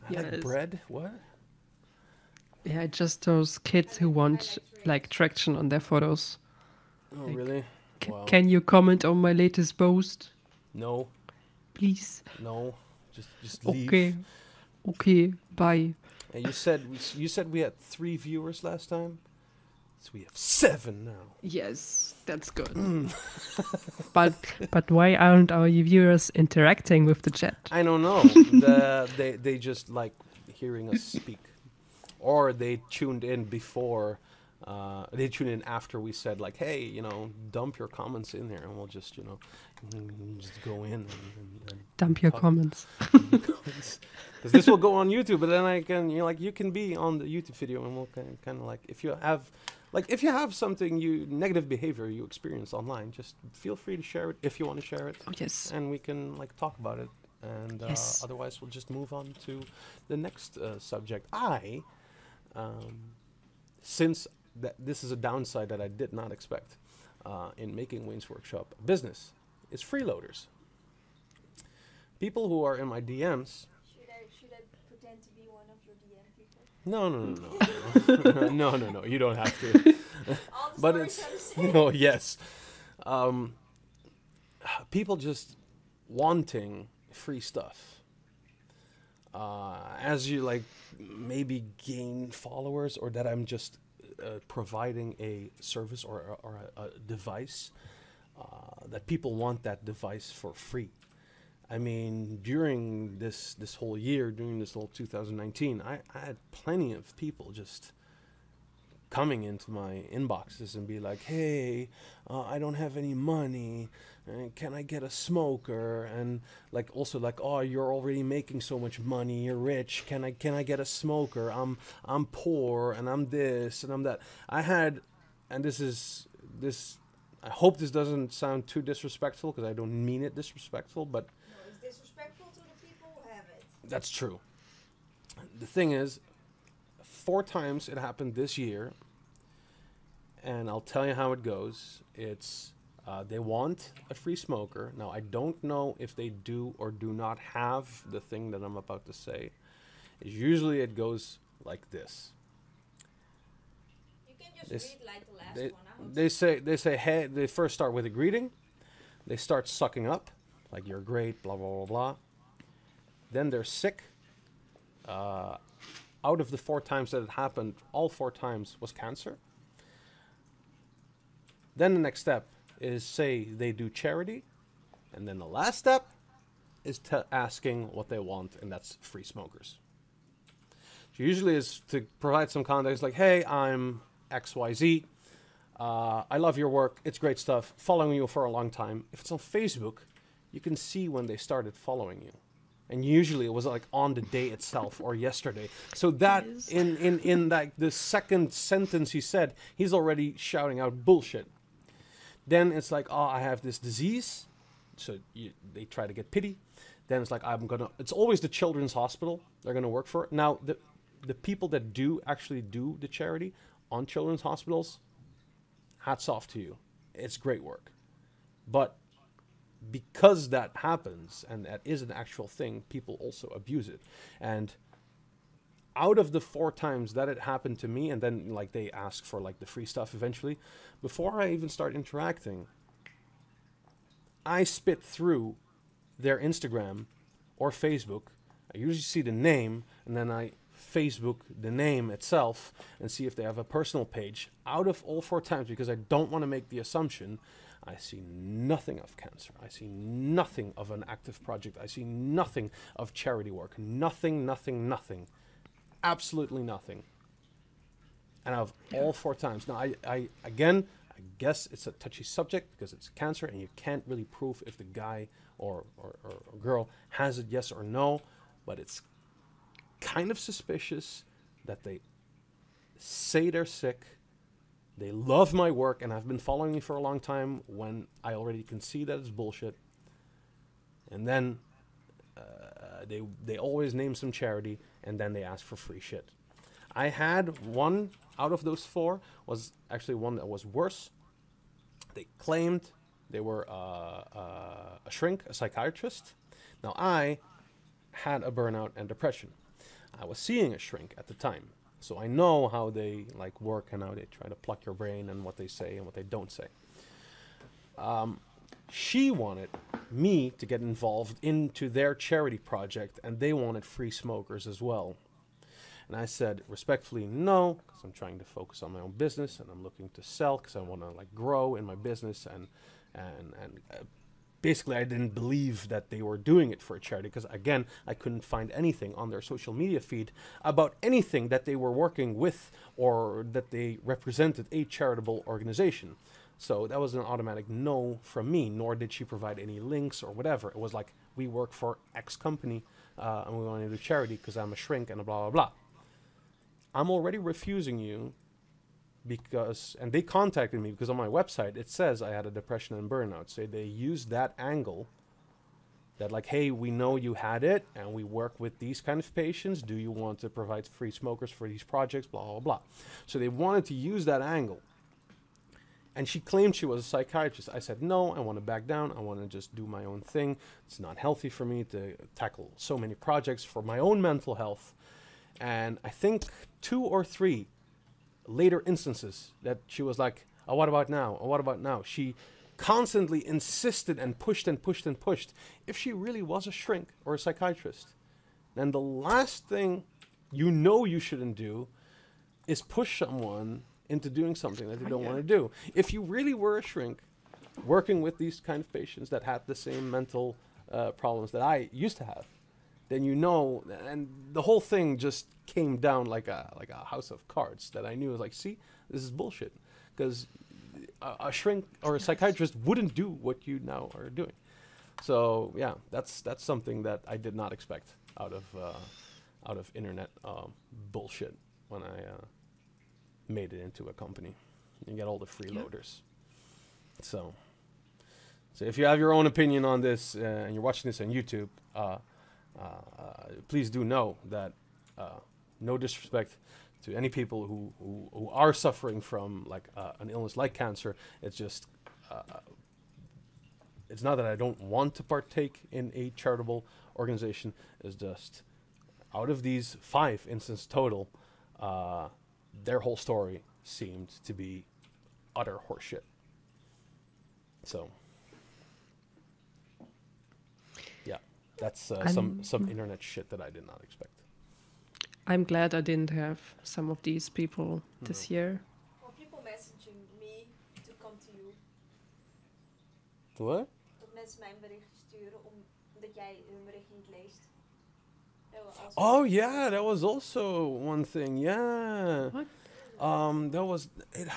I like bread? What? Yeah, just those kids who want like traction on their photos. Oh, really? Wow. Can you comment on my latest post? No. Please. No. Just leave. Okay. Bye. And you said we had 3 viewers last time? So we have 7 now. Yes, that's good. But why aren't our viewers interacting with the chat? I don't know. They just like hearing us speak, or they tuned in before. They tuned in after we said like, hey, dump your comments in here, and we'll just just go in and dump your comments. Because because this will go on YouTube, but then you can be on the YouTube video, and we'll kind of like, if you have something negative behavior you experience online, just feel free to share it if you want to share it. Oh, yes. And we can like talk about it. And Yes. otherwise, we'll just move on to the next subject. Since this is a downside that I did not expect in making Wayne's Workshop a business, is freeloaders. People who are in my DMs. Should I pretend to be one of your DM people? No. You don't have to. All the But stories it's are the same. no, yes. People just wanting free stuff. As you like maybe gain followers, or that I'm just providing a service or a device, that people want that device for free. I mean, during this whole year, during this whole 2019, I had plenty of people just coming into my inboxes and be like, hey, I don't have any money, can I get a smoker? And like also like, oh, you're already making so much money, you're rich, can I get a smoker? I'm poor, and I'm this and I'm that. I had, and I hope this doesn't sound too disrespectful, because I don't mean it disrespectful, but No, it's disrespectful to the people who have it. that's true. The thing is, 4 times it happened this year, and I'll tell you how it goes. It's they want a free smoker. Now, I don't know if they do or do not have the thing that I'm about to say. Usually it goes like this. You can just This- read like the last They, one out. they say, hey, they first start with a greeting. They start sucking up, like, you're great, blah, blah, blah, blah. Then they're sick. Out of the 4 times that it happened, all 4 times was cancer. Then the next step is say they do charity. And then the last step is asking what they want, and that's free smokers. So usually is to provide some context like, hey, I'm XYZ. I love your work. It's great stuff. Following you for a long time. If it's on Facebook, you can see when they started following you. And usually it was like on the day itself or yesterday. So that Yes. in like the second sentence he said, he's already shouting out bullshit. Then it's like, oh, I have this disease. So they try to get pity. Then it's like, it's always the children's hospital they're going to work for. Now, the people that do actually do the charity on children's hospitals, hats off to you. It's great work. But because that happens, and that is an actual thing, people also abuse it. And out of the 4 times that it happened to me, and then like they ask for like the free stuff eventually, before I even start interacting, I spit through their Instagram or Facebook. I usually see the name, and then I Facebook the name itself and see if they have a personal page. Out of all 4 times, because I don't want to make the assumption, I see nothing of cancer. I see nothing of an active project. I see nothing of charity work. Nothing. Absolutely nothing. And out of all 4 times. Now, I guess it's a touchy subject because it's cancer, and you can't really prove if the guy or girl has it, yes or no. But it's kind of suspicious that they say they're sick. They love my work, and have been following me for a long time when I already can see that it's bullshit. And then they always name some charity, and then they ask for free shit. I had one out of those 4 was actually one that was worse. They claimed they were a shrink, a psychiatrist. Now, I had a burnout and depression. I was seeing a shrink at the time. So I know how they like work and how they try to pluck your brain and what they say and what they don't say. She wanted me to get involved into their charity project, and they wanted free smokers as well. And I said respectfully no, because I'm trying to focus on my own business, and I'm looking to sell because I want to like grow in my business, and basically I didn't believe that they were doing it for a charity, because again, I couldn't find anything on their social media feed about anything that they were working with or that they represented a charitable organization. So that was an automatic no from me, nor did she provide any links or whatever. It was like, we work for X company, and we want to do charity because I'm a shrink and blah, blah, blah. I'm already refusing you because, and they contacted me because on my website it says I had a depression and burnout. So they used that angle that like, hey, we know you had it and we work with these kind of patients. Do you want to provide free smokers for these projects? Blah, blah, blah. So they wanted to use that angle. And she claimed she was a psychiatrist. I said, no, I want to back down. I want to just do my own thing. It's not healthy for me to tackle so many projects for my own mental health. And I think 2 or 3 later instances that she was like, oh, what about now? Oh, what about now? She constantly insisted and pushed and pushed and pushed. If she really was a shrink or a psychiatrist, then the last thing you know you shouldn't do is push someone into doing something that they don't want to do. If you really were a shrink, working with these kind of patients that had the same mental problems that I used to have, then you know, and the whole thing just came down like a house of cards that I knew was like, see, this is bullshit, because a shrink or a psychiatrist wouldn't do what you now are doing. So yeah, that's something that I did not expect out of internet bullshit when I made it into a company. You get all the freeloaders. So if you have your own opinion on this and you're watching this on YouTube, please do know that no disrespect to any people who are suffering from like an illness like cancer. It's just it's not that I don't want to partake in a charitable organization. It's just out of these 5 instances total, their whole story seemed to be utter horseshit. So yeah, that's some internet shit that I did not expect. I'm glad I didn't have some of these people this year. Or people messaging me to come to you. What? Dat mensen mij een bericht sturen omdat jij hun bericht niet leest. Oh yeah, that was also one thing. Yeah. What? That was it.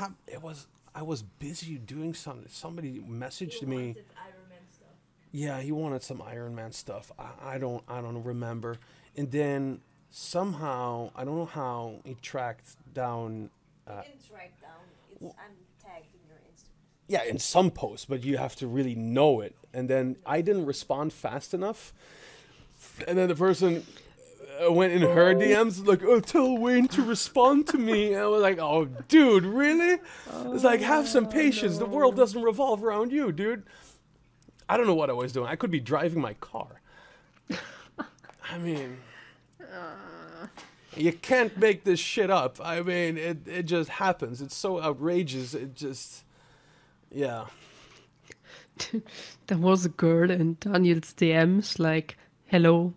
I was busy doing something. Somebody messaged me. Wanted Iron Man stuff. Yeah, he wanted some Iron Man stuff. I don't remember. And then somehow, I don't know how, he tracked down. You didn't track down. I'm tagged in your Instagram. Yeah, in some posts, but you have to really know it. And then I didn't respond fast enough. And then the person went in her DMs like, oh, tell Wayne to respond to me. And I was like, oh, dude, really? It's like, have some patience. The world doesn't revolve around you, dude. I don't know what I was doing. I could be driving my car. I mean, you can't make this shit up. I mean, it just happens. It's so outrageous. It just, yeah. There was a girl in Daniel's DMs like, hello,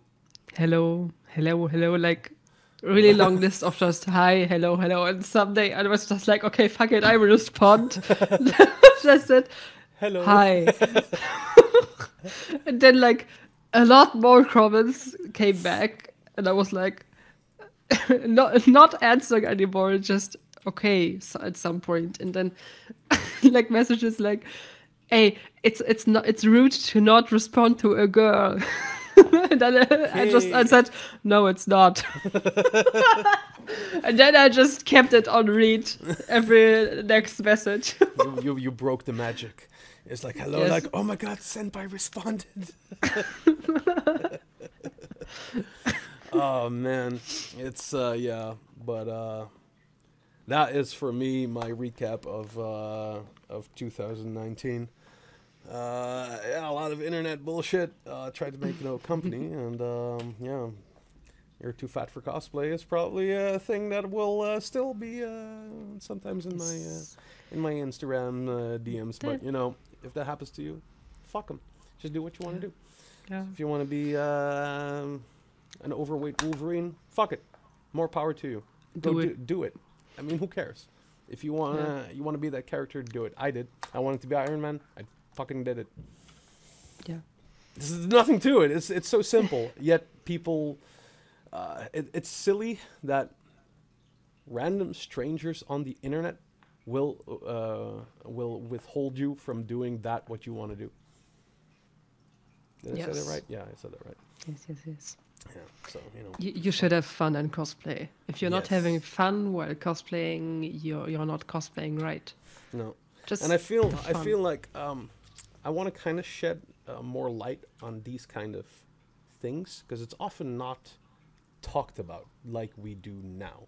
like really long list of just hi, hello, and someday I was just like, okay, fuck it, I will respond. Just said, hello, hi. And then like a lot more comments came back and I was like, not answering anymore, just okay, so at some point. And then like messages like, hey, it's rude to not respond to a girl. And then I said, no, it's not. And then I just kept it on read every next message. you broke the magic. It's like, hello, yes. Like, oh my god, Senpai responded. Oh man, it's yeah, but that is for me my recap of 2019. Yeah, a lot of internet bullshit. Tried to make a company, and yeah, You're Too Fat for Cosplay is probably a thing that will still be sometimes in my Instagram DMs. But you know, if that happens to you, fuck them. Just do what you want to do. Yeah. If you want to be an overweight Wolverine, fuck it. More power to you. Do it. I mean, who cares? If you wanna be that character, do it. I did. I wanted to be Iron Man. I fucking did it. Yeah. There's nothing to it. It's so simple. Yet people, it's silly that random strangers on the internet will withhold you from doing what you want to do. Did I say that right? Yeah, I said that right. Yes. Yeah, so You should have fun in cosplay. If you're not having Yes. fun while cosplaying, you're not cosplaying right. No, and Just I feel the I fun. feel like I want to kind of shed more light on these kind of things because it's often not talked about like we do now.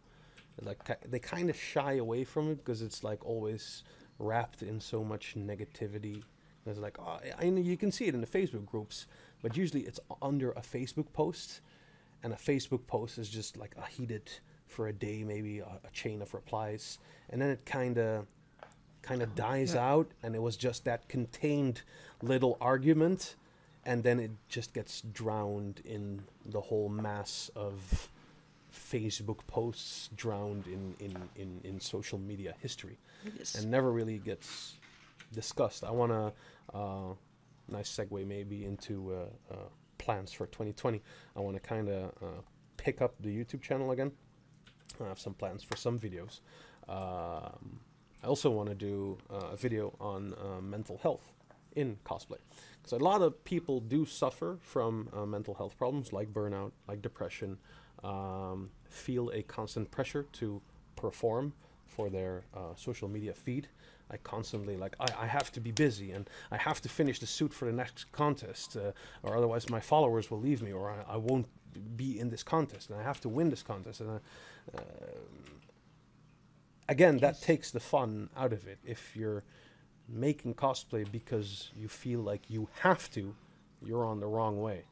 Like they kind of shy away from it because it's like always wrapped in so much negativity. There's like, oh, I know you can see it in the Facebook groups, but usually it's under a Facebook post, and a Facebook post is just like a heated for a day, maybe a chain of replies, and then it kind of dies Yeah. out, and it was just that contained little argument, and then it just gets drowned in the whole mass of Facebook posts, drowned in social media history, Yes. and never really gets discussed. I want to, nice segue maybe into plans for 2020. I want to kind of pick up the YouTube channel again. I have some plans for some videos. I also want to do a video on mental health in cosplay. Because a lot of people do suffer from mental health problems like burnout, like depression, feel a constant pressure to perform for their social media feed. I constantly I have to be busy and I have to finish the suit for the next contest, or otherwise my followers will leave me, or I won't be in this contest, and I have to win this contest. And again, that takes the fun out of it. If you're making cosplay because you feel like you have to, you're on the wrong way,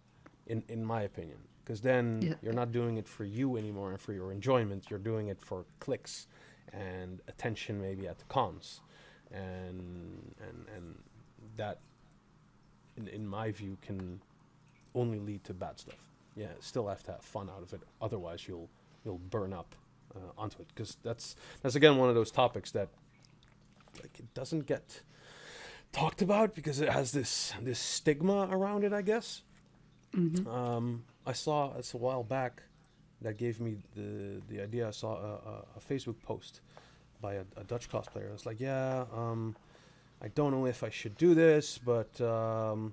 in my opinion. Because then Yeah. you're not doing it for you anymore and for your enjoyment. You're doing it for clicks and attention, maybe at the cons, and that, in my view, can only lead to bad stuff. Yeah, still have to have fun out of it. Otherwise, you'll burn up onto it. Because that's again one of those topics that like it doesn't get talked about because it has this stigma around it, I guess. I saw it's a while back that gave me the idea. I saw a Facebook post by a Dutch cosplayer. It's like, yeah, I don't know if I should do this, but I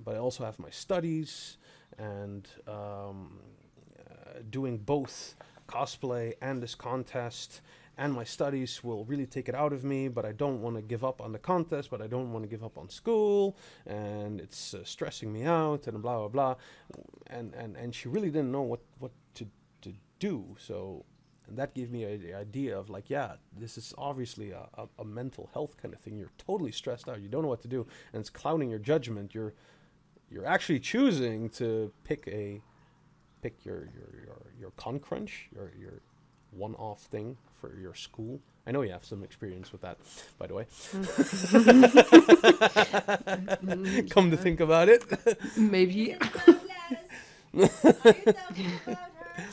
also have my studies, and doing both cosplay and this contest and my studies will really take it out of me, but I don't want to give up on the contest, but I don't want to give up on school, and it's stressing me out, and blah, blah, blah. And she really didn't know what to do. So, and that gave me the idea of like, yeah, this is obviously a mental health kind of thing. You're totally stressed out. You don't know what to do, and it's clouding your judgment. You're actually choosing to pick your con crunch, your one-off thing for your school. I know you have some experience with that, by the way. Come to think about it. Maybe. Is it Douglas? Are you talking about her?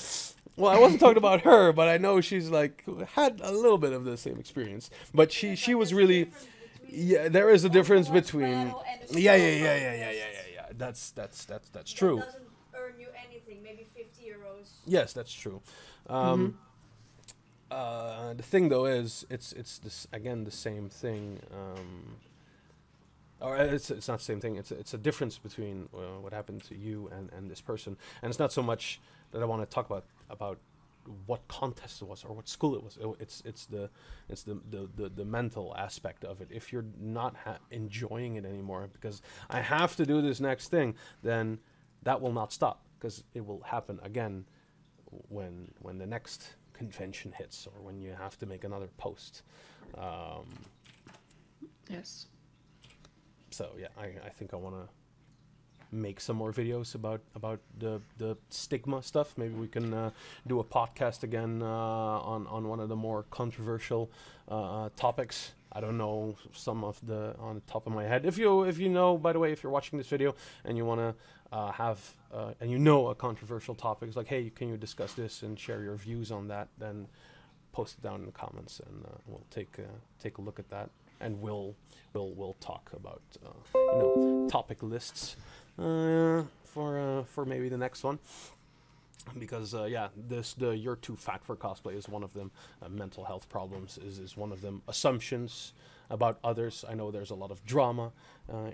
Well, I wasn't talking about her, but I know she's like had a little bit of the same experience. But she was really, yeah. There is a difference between, yeah. That's true. That doesn't earn you anything, maybe 50 euros. Yes, that's true. The thing though is, it's this again the same thing. Or it's not the same thing. It's a difference between what happened to you and this person, and it's not so much that I want to talk about what contest it was or what school it was. It's the mental aspect of it. If you're not enjoying it anymore because I have to do this next thing, then that will not stop because it will happen again when the next convention hits or when you have to make another post. Yes. So yeah, I think I want to make some more videos about the stigma stuff. Maybe we can do a podcast again on one of the more controversial topics. I don't know some of the on the top of my head. If you know, by the way, if you're watching this video and you want to have and you know a controversial topic, it's like, hey, can you discuss this and share your views on that? Then post it down in the comments, and we'll take a look at that, and we'll talk about topic lists for maybe the next one. Because the you're too fat for cosplay is one of them. Mental health problems is one of them. Assumptions about others. I know there's a lot of drama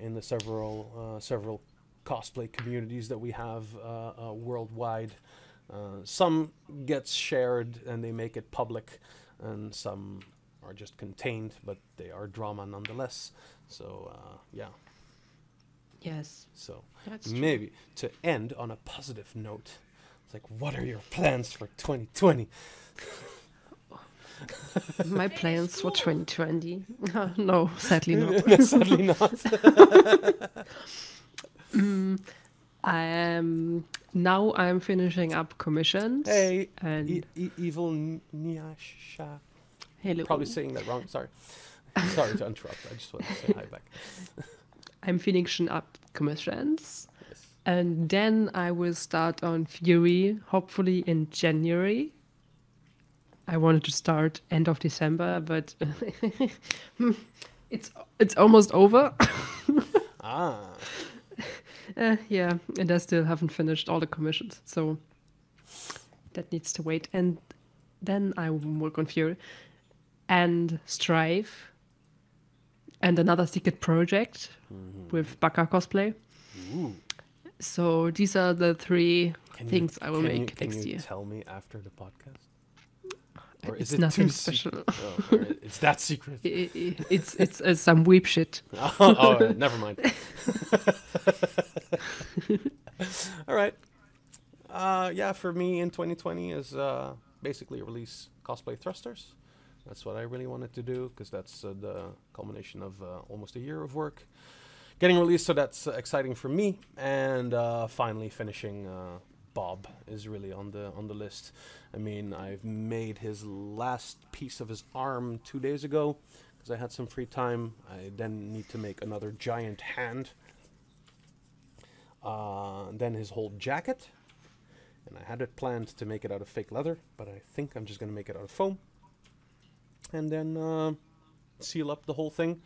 in the several cosplay communities that we have worldwide. Some gets shared and they make it public, and some are just contained, but they are drama nonetheless. So yeah. Yes, So that's true. maybe to end on a positive note, it's like, what are your plans for 2020? My plans for 2020. No, sadly not. Sadly not. Now I'm finishing up commissions. Hey, and evil Nyasha. hello. Probably saying that wrong. Sorry. Sorry to interrupt. I just wanted to say hi back. I'm finishing up commissions, Yes. and then I will start on Fury, hopefully in January. I wanted to start end of December, but it's almost over. Ah. Yeah, and I still haven't finished all the commissions, so that needs to wait. And then I will work on Fury and Strive and another secret project with Baka cosplay. Ooh. So these are the three things I will make can next you year. tell me after the podcast? Or It's is it nothing too special. Oh, all right. It's that secret. It's some weep shit. Oh, never mind. All right. Yeah, for me in 2020 is basically release cosplay thrusters. That's what I really wanted to do, because that's the culmination of almost a year of work getting released. So that's exciting for me. And finally finishing Bob is really on the list. I mean, I've made his last piece of his arm 2 days ago because I had some free time. I then need to make another giant hand. Then his whole jacket. And I had it planned to make it out of fake leather, but I think I'm just going to make it out of foam. And then seal up the whole thing,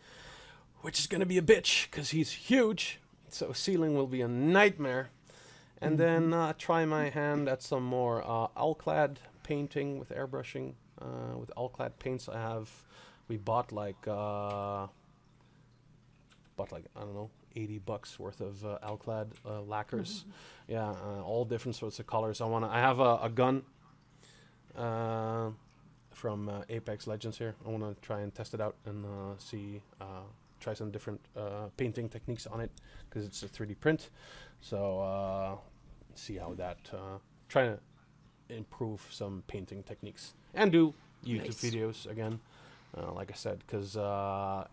which is going to be a bitch because he's huge. So sealing will be a nightmare. And then try my hand at some more Alclad painting with airbrushing. With Alclad paints we bought like, I don't know, $80 worth of Alclad lacquers. Yeah, all different sorts of colors. I have a gun from Apex Legends here. I want to try and test it out and try some different painting techniques on it, because it's a 3D print. So see how that, try to improve some painting techniques and do YouTube videos again, like I said, because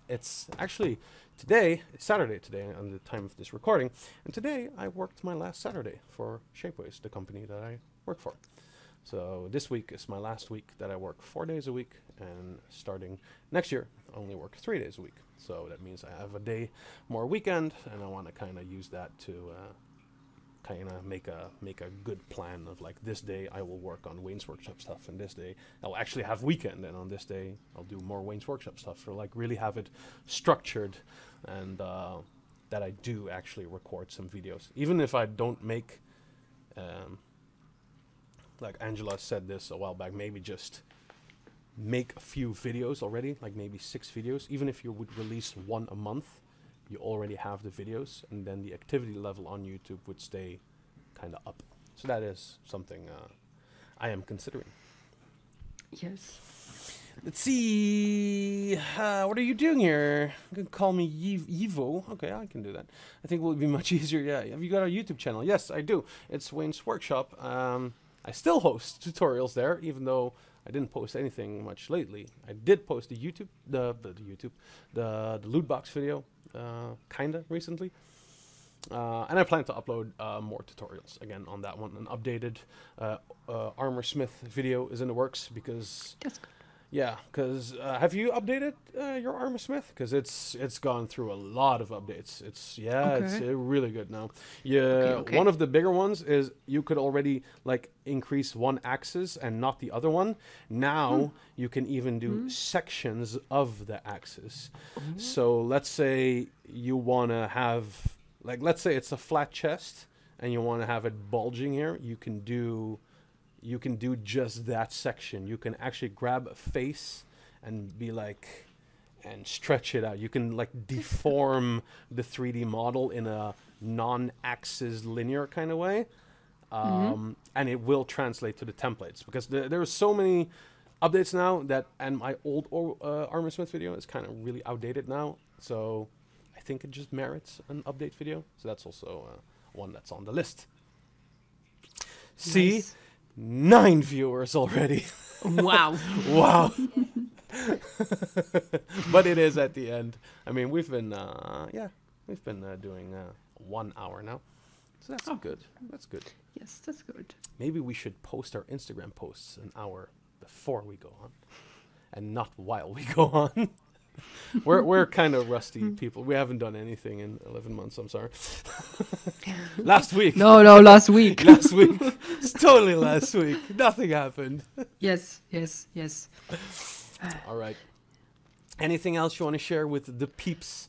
it's actually it's Saturday today on the time of this recording, and today I worked my last Saturday for Shapeways, the company that I work for. So this week is my last week that I work 4 days a week, and starting next year I only work 3 days a week. So that means I have a day more weekend, and I want to kind of use that to kind of make a good plan of like, this day I will work on Wayne's Workshop stuff, and this day I'll actually have weekend, and on this day I'll do more Wayne's Workshop stuff, or like really have it structured, and that I do actually record some videos, even if I don't make like Angela said this a while back, maybe just make a few videos already, like maybe 6 videos. Even if you would release 1 a month, you already have the videos, and then the activity level on YouTube would stay kind of up. So that is something I am considering. Yes. Let's see. What are you doing here? You can call me Evo. Okay, I can do that. I think it will be much easier. Yeah. Have you got a YouTube channel? Yes, I do. It's Wayne's Workshop. I still host tutorials there, even though I didn't post anything much lately. I did post the loot box video, kinda recently, and I plan to upload more tutorials again on that one. An updated armor smith video is in the works, because That's good. yeah, because have you updated your armor smith? Because it's gone through a lot of updates. It's really good now. Yeah, Okay. One of the bigger ones is you could already like increase one axis and not the other one. Now you can even do sections of the axis. So let's say you want to have, like, let's say it's a flat chest and you want to have it bulging here. You can do just that section. You can actually grab a face and be like, and stretch it out. You can like deform the 3D model in a non-axis linear kind of way. And it will translate to the templates, because there are so many updates now that, and my old Armor Smith video is kind of really outdated now. So I think it just merits an update video. So that's also one that's on the list. See, Nice. 9 viewers already. Wow. Wow. But it is at the end. I mean, we've been doing 1 hour now. So that's good. That's good. Yes, that's good. Maybe we should post our Instagram posts an hour before we go on, and not while we go on. We're kind of rusty people. We haven't done anything in 11 months. I'm sorry. Last week. No, last week. Last week. It's totally last week. Nothing happened. Yes. All right. Anything else you want to share with the peeps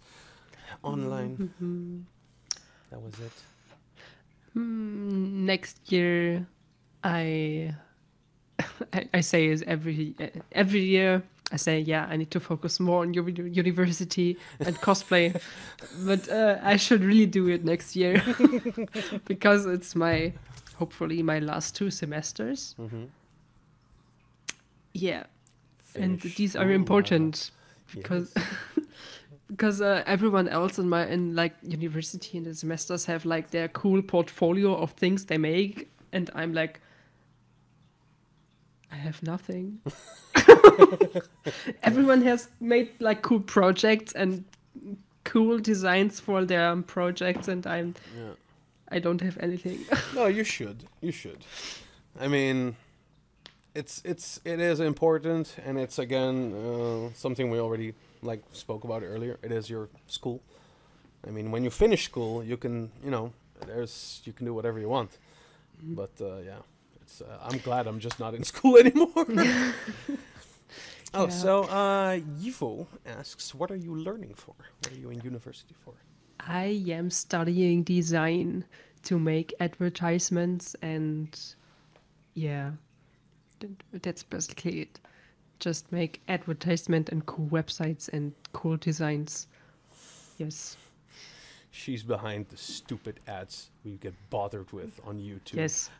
online? That was it. Next year, I say is every year. I say, yeah, I need to focus more on university and cosplay, but I should really do it next year because it's hopefully my last 2 semesters. Yeah, and these are important because because everyone else in like university and the semesters have like their cool portfolio of things they make, and I'm like, I have nothing. Everyone has made like cool projects and cool designs for their projects, and I don't have anything. No, you should. You should. I mean, it is important, and it's again something we already like spoke about earlier. It is your school. I mean, when you finish school, you can you can do whatever you want. But yeah. I'm glad I'm just not in school anymore. So Yivo asks, what are you learning for? What are you in university for? I am studying design to make advertisements, and yeah, that's basically it. Just make advertisement and cool websites and cool designs. Yes. She's behind the stupid ads we get bothered with on YouTube. Yes.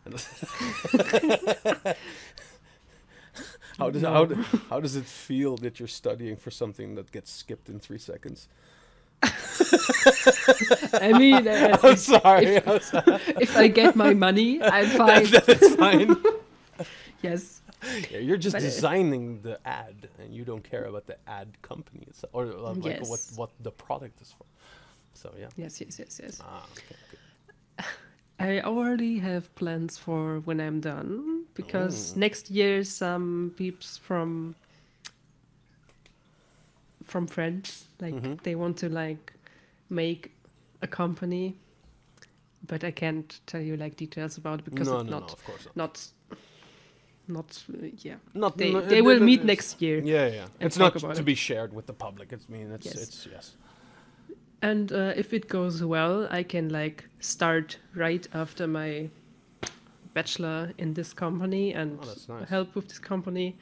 How does it feel that you're studying for something that gets skipped in 3 seconds? I mean, I'm sorry. if I get my money, I'm fine. That's fine. Yes. Yeah, you're just designing the ad, and you don't care about the ad company itself, or like Yes. what the product is for. So yeah. Yes. Okay. I already have plans for when I'm done, because next year some peeps from friends they want to like make a company, but I can't tell you like details about it because it's not, of course not yeah. not. They will meet next year. Yeah. It's not to be shared with the public. It's yes. And if it goes well, I can like start right after my bachelor in this company and that's nice. help with this company.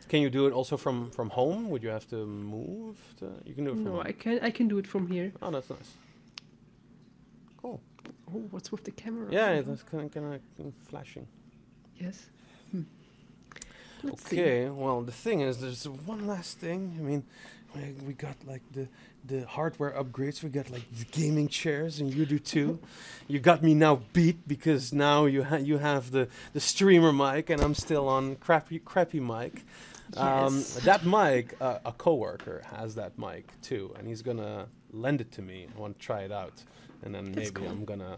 Can you do it also from home? Would you have to move? You can do it from home. I can do it from here. Oh, that's nice. Cool. Oh, what's with the camera? Yeah, that's kind of flashing. Yes. Let's Okay, well, the thing is, there's one last thing. I mean, we got like the hardware upgrades. We got like the gaming chairs, and you do too. You got me now beat because now you have the streamer mic, and I'm still on crappy mic. Yes. That mic, a coworker has that mic too, and he's gonna lend it to me. I want to try it out, and then That's maybe cool. I'm gonna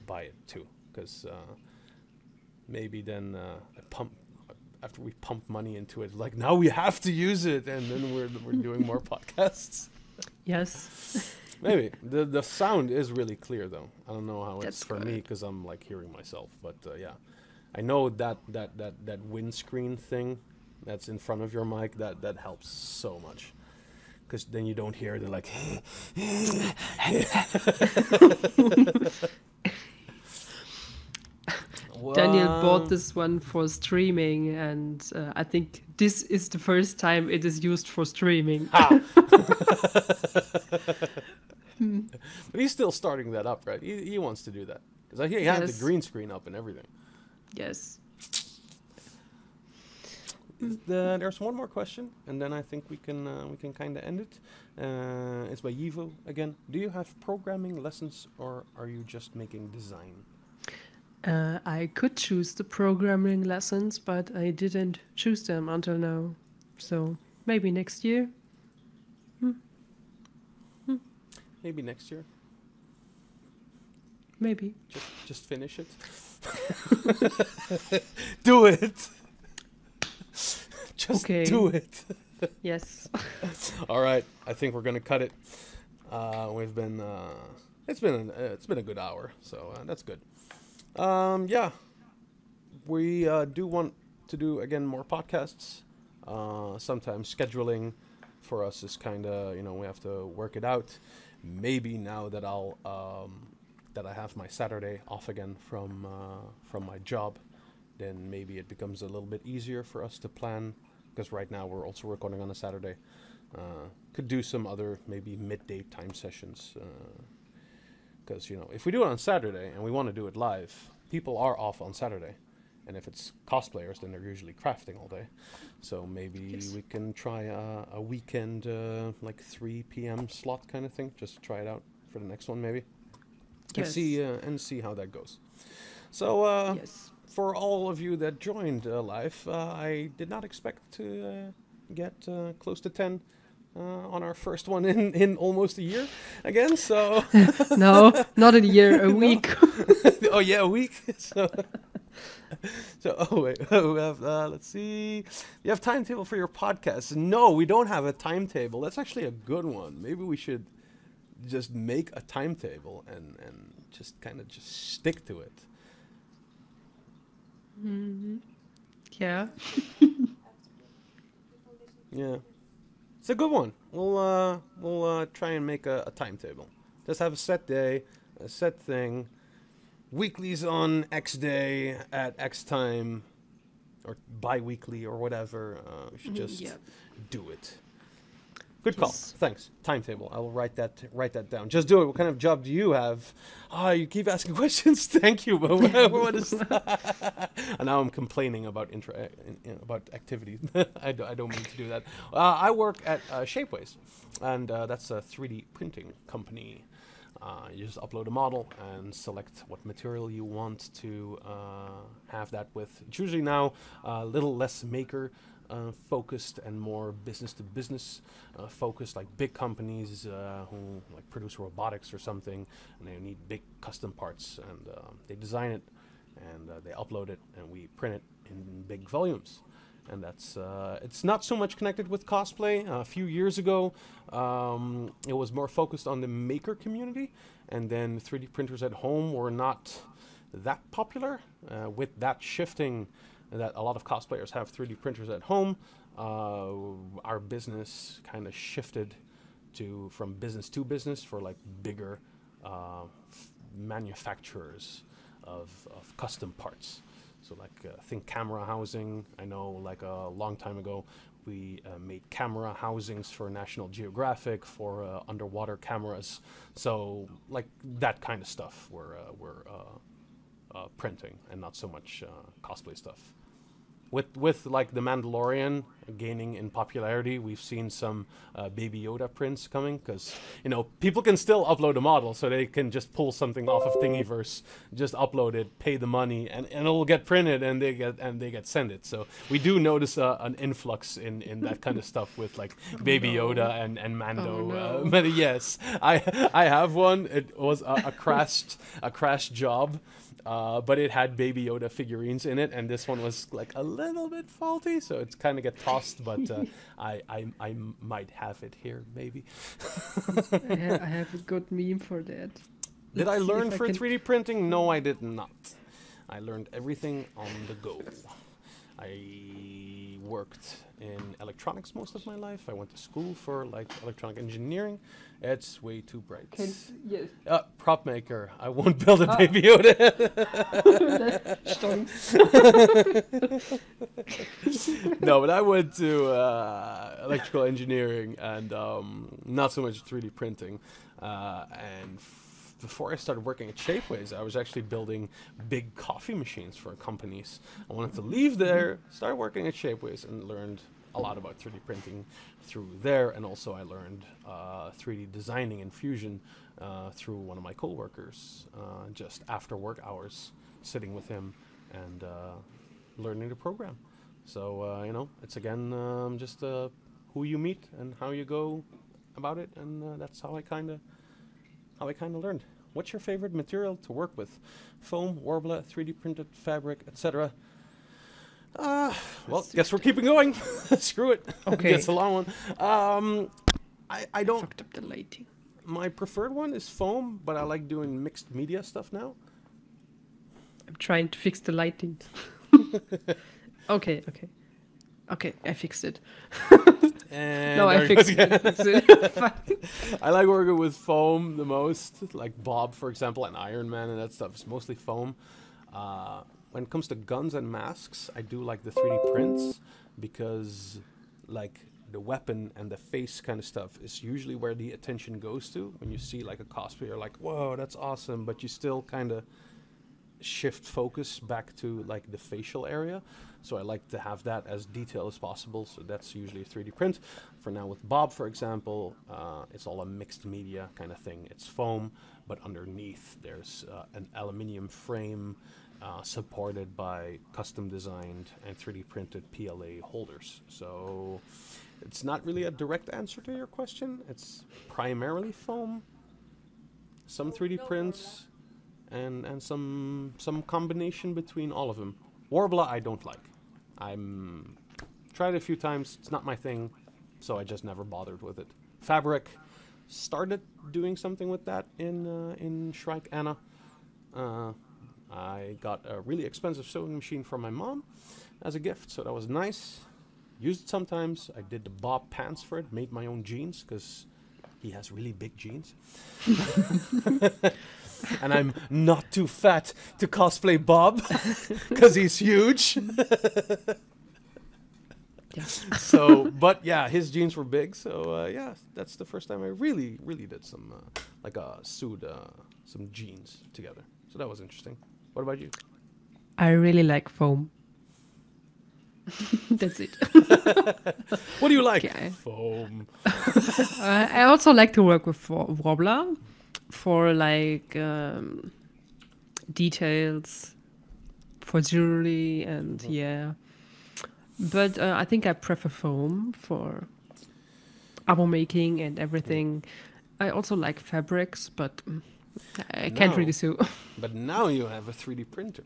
buy it too, because maybe then after we pump money into it, like now we have to use it, and then we're doing more podcasts. Yes. Maybe the sound is really clear though. I don't know how That's it's for me good. because I'm like hearing myself, but yeah, I know that windscreen thing that's in front of your mic that helps so much, because then you don't hear the like. Daniel bought this one for streaming, and I think this is the first time it is used for streaming. But he's still starting that up, right? He wants to do that because he had the Yes. green screen up and everything. Yes. There's one more question, and then I think we can kind of end it. It's by Yivo again. Do you have programming lessons, or are you just making design? I could choose the programming lessons, but I didn't choose them until now. So maybe next year. Maybe next year. Maybe. Just finish it. Do it. Just Okay. do it. Yes. All right, I think we're gonna cut it. We've been it's been a good hour, so that's good. Yeah, we do want to do again more podcasts. Sometimes scheduling for us is kind of we have to work it out. Maybe now that that I have my Saturday off again from my job, then maybe it becomes a little bit easier for us to plan. Because right now we're also recording on a Saturday. Could do some other maybe midday time sessions. Because if we do it on Saturday and we want to do it live, people are off on Saturday. And if it's cosplayers, then they're usually crafting all day. So maybe Yes. we can try a weekend, like 3 p.m. slot kind of thing. Just try it out for the next one, maybe. Yes. And see how that goes. So Yes. for all of you that joined live, I did not expect to get close to 10 on our first one in almost a year again. So No, not a year, a week. oh yeah, a week. So oh wait, we have let's see. You have timetable for your podcast? No, we don't have a timetable. That's actually a good one. Maybe we should just make a timetable and just kind of just stick to it. Yeah. Yeah, it's a good one. We'll try and make a timetable. Just have a set day, a set thing. Weeklies on X day at X time, or bi-weekly or whatever. We should just Yeah. do it. Good call. Yes. Thanks. Timetable. I will write that down. Just do it. What kind of job do you have? You keep asking questions. Thank you, but what is that? And now I'm complaining about about activities. I don't mean to do that. I work at Shapeways, and that's a 3D printing company. You just upload a model and select what material you want to have that with. It's usually now a little less maker focused and more business to business focused, like big companies who like produce robotics or something, and they need big custom parts, and they design it and they upload it, and we print it in big volumes. And that's it's not so much connected with cosplay. A few years ago, it was more focused on the maker community, and then 3D printers at home were not that popular. With that shifting, that a lot of cosplayers have 3D printers at home, our business kind of shifted from business to business for like bigger manufacturers of custom parts. So like think camera housing. I know like a long time ago we made camera housings for National Geographic for underwater cameras. So like that kind of stuff we're printing, and not so much cosplay stuff. With like the Mandalorian gaining in popularity, we've seen some Baby Yoda prints coming, because people can still upload a model, so they can just pull something off of Thingiverse, just upload it, pay the money, and it'll get printed, and they get sent it. So we do notice an influx in that kind of stuff with like Baby Yoda and Mando. Oh, no. But yes, I have one. It was a crashed job. But it had Baby Yoda figurines in it, and this one was like a little bit faulty, so it's kind of get tossed. But I might have it here, maybe. I have a good meme for that. Did Let's I see learn if I for can- 3D printing? No, I did not. I learned everything on the go. I worked in electronics most of my life. I went to school for like electronic engineering. It's way too bright. Yes. Prop maker. I won't build a Baby Yoda. No, but I went to electrical engineering and not so much 3D printing. And before I started working at Shapeways, I was actually building big coffee machines for companies. I wanted to leave there, start working at Shapeways, and learned a lot about 3D printing through there. And also I learned 3D designing in Fusion through one of my coworkers, just after work hours, sitting with him and learning the program. So, you know, it's again just who you meet and how you go about it, and that's how I kind of learned. What's your favorite material to work with? Foam, Warbler, 3D printed fabric, etc. Well, guess we're keeping going. Screw it. Okay. It's a long one. I don't. Fucked up the lighting. My preferred one is foam, but I like doing mixed media stuff now. I'm trying to fix the lighting. Okay, I fixed it. And No, I there goes- fixed it. I like working with foam the most, like Bob, for example, and Iron Man and that stuff. It's mostly foam. When it comes to guns and masks, I do like the 3D prints because, like, the weapon and the face kind of stuff is usually where the attention goes to. When you see, like, a cosplay, you're like, whoa, that's awesome, but you still kind of shift focus back to, like, the facial area. So I like to have that as detailed as possible, so that's usually a 3D print. For now with Bob, for example, it's all a mixed media kind of thing. It's foam, but underneath there's an aluminium frame supported by custom designed and 3D printed PLA holders. So it's not really a direct answer to your question. It's primarily foam, some 3D prints, and some combination between all of them. Warbler I don't like. I'm tried it a few times. It's not my thing, so I just never bothered with it. Fabric, started doing something with that in Shrike Anna. I got a really expensive sewing machine from my mom as a gift, so that was nice. Used it sometimes. I did the Bob pants for it. Made my own jeans because he has really big jeans. And I'm not too fat to cosplay Bob because he's huge. Yeah. So, but yeah, his jeans were big. So yeah, that's the first time I really did some sewed some jeans together. So that was interesting. What about you? I really like foam. That's it. What do you like? Okay. Foam. I also like to work with Wobbler for like details for jewelry and yeah. But I think I prefer foam for armor making and everything. I also like fabrics, but I can't really sew. But now you have a 3D printer.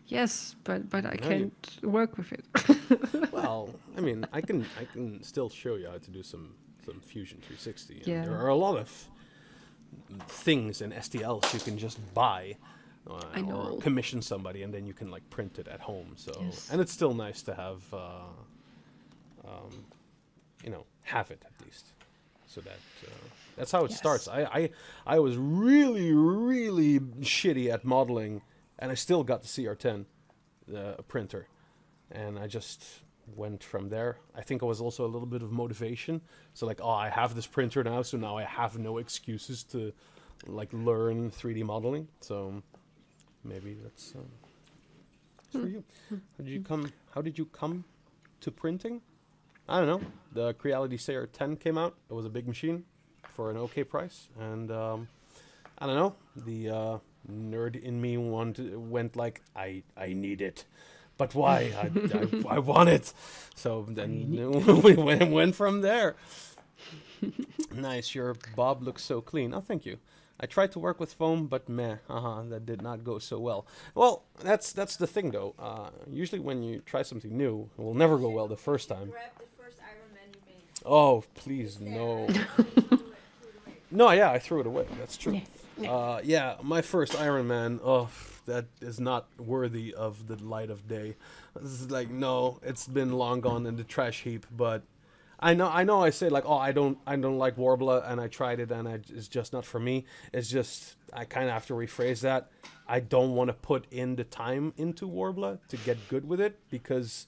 Yes, but I Now you- can't work with it. Well, I mean, I can still show you how to do some Fusion 360. And Yeah. there are a lot of things in STLs you can just buy I or know. commission somebody, and then you can like print it at home. So, Yes. and it's still nice to have, have it at least. So that's how it Yes. starts. I was really shitty at modeling, and I still got the CR10 printer, and I just went from there. I think it was also a little bit of motivation. So like, oh, I have this printer now, so now I have no excuses to like learn 3D modeling. So maybe that's for you. How did you come to printing? I don't know. The Creality CR10 came out. It was a big machine for an okay price, and I don't know. The nerd in me went like, I need it. But why? I want it. So then we went from there. Nice. Your Bob looks so clean. Oh, thank you. I tried to work with foam, but meh, that did not go so well. Well, that's the thing, though. Usually when you try something new, it will never go well the first time. Grab the first Iron Man you made. Oh, please, no. No, yeah, I threw it away. That's true. Yeah. Yeah, my first Iron Man. Oh, that is not worthy of the light of day. This is like, no, it's been long gone in the trash heap. But I say like, oh, I don't like Warbler, and I tried it, and it's just not for me. It's just I kind of have to rephrase that. I don't want to put in the time into Warbler to get good with it because,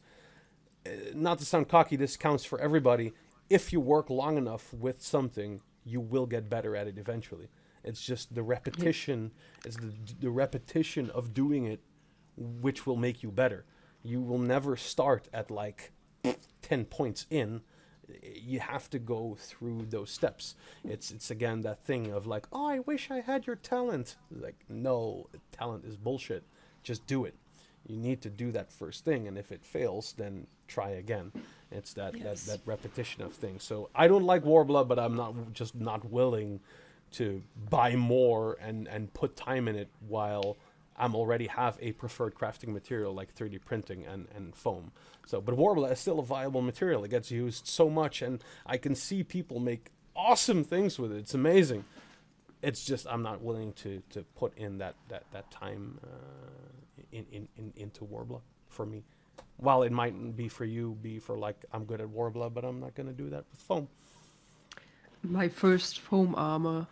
not to sound cocky, this counts for everybody. If you work long enough with something, you will get better at it eventually. It's just the repetition. It's the repetition of doing it, which will make you better. You will never start at like 10 points in. You have to go through those steps. It's again that thing of like, oh, I wish I had your talent. Like, no, talent is bullshit. Just do it. You need to do that first thing, and if it fails, then try again. It's that repetition of things. So I don't like Warbler, but I'm not willing to buy more and put time in it while I'm already have a preferred crafting material like 3D printing and foam. So, but Warbler is still a viable material. It gets used so much, and I can see people make awesome things with it. It's amazing. It's just I'm not willing to put in that time into Warbler for me. While it might be for you, be for like I'm good at Warbler, but I'm not gonna do that with foam. My first foam armor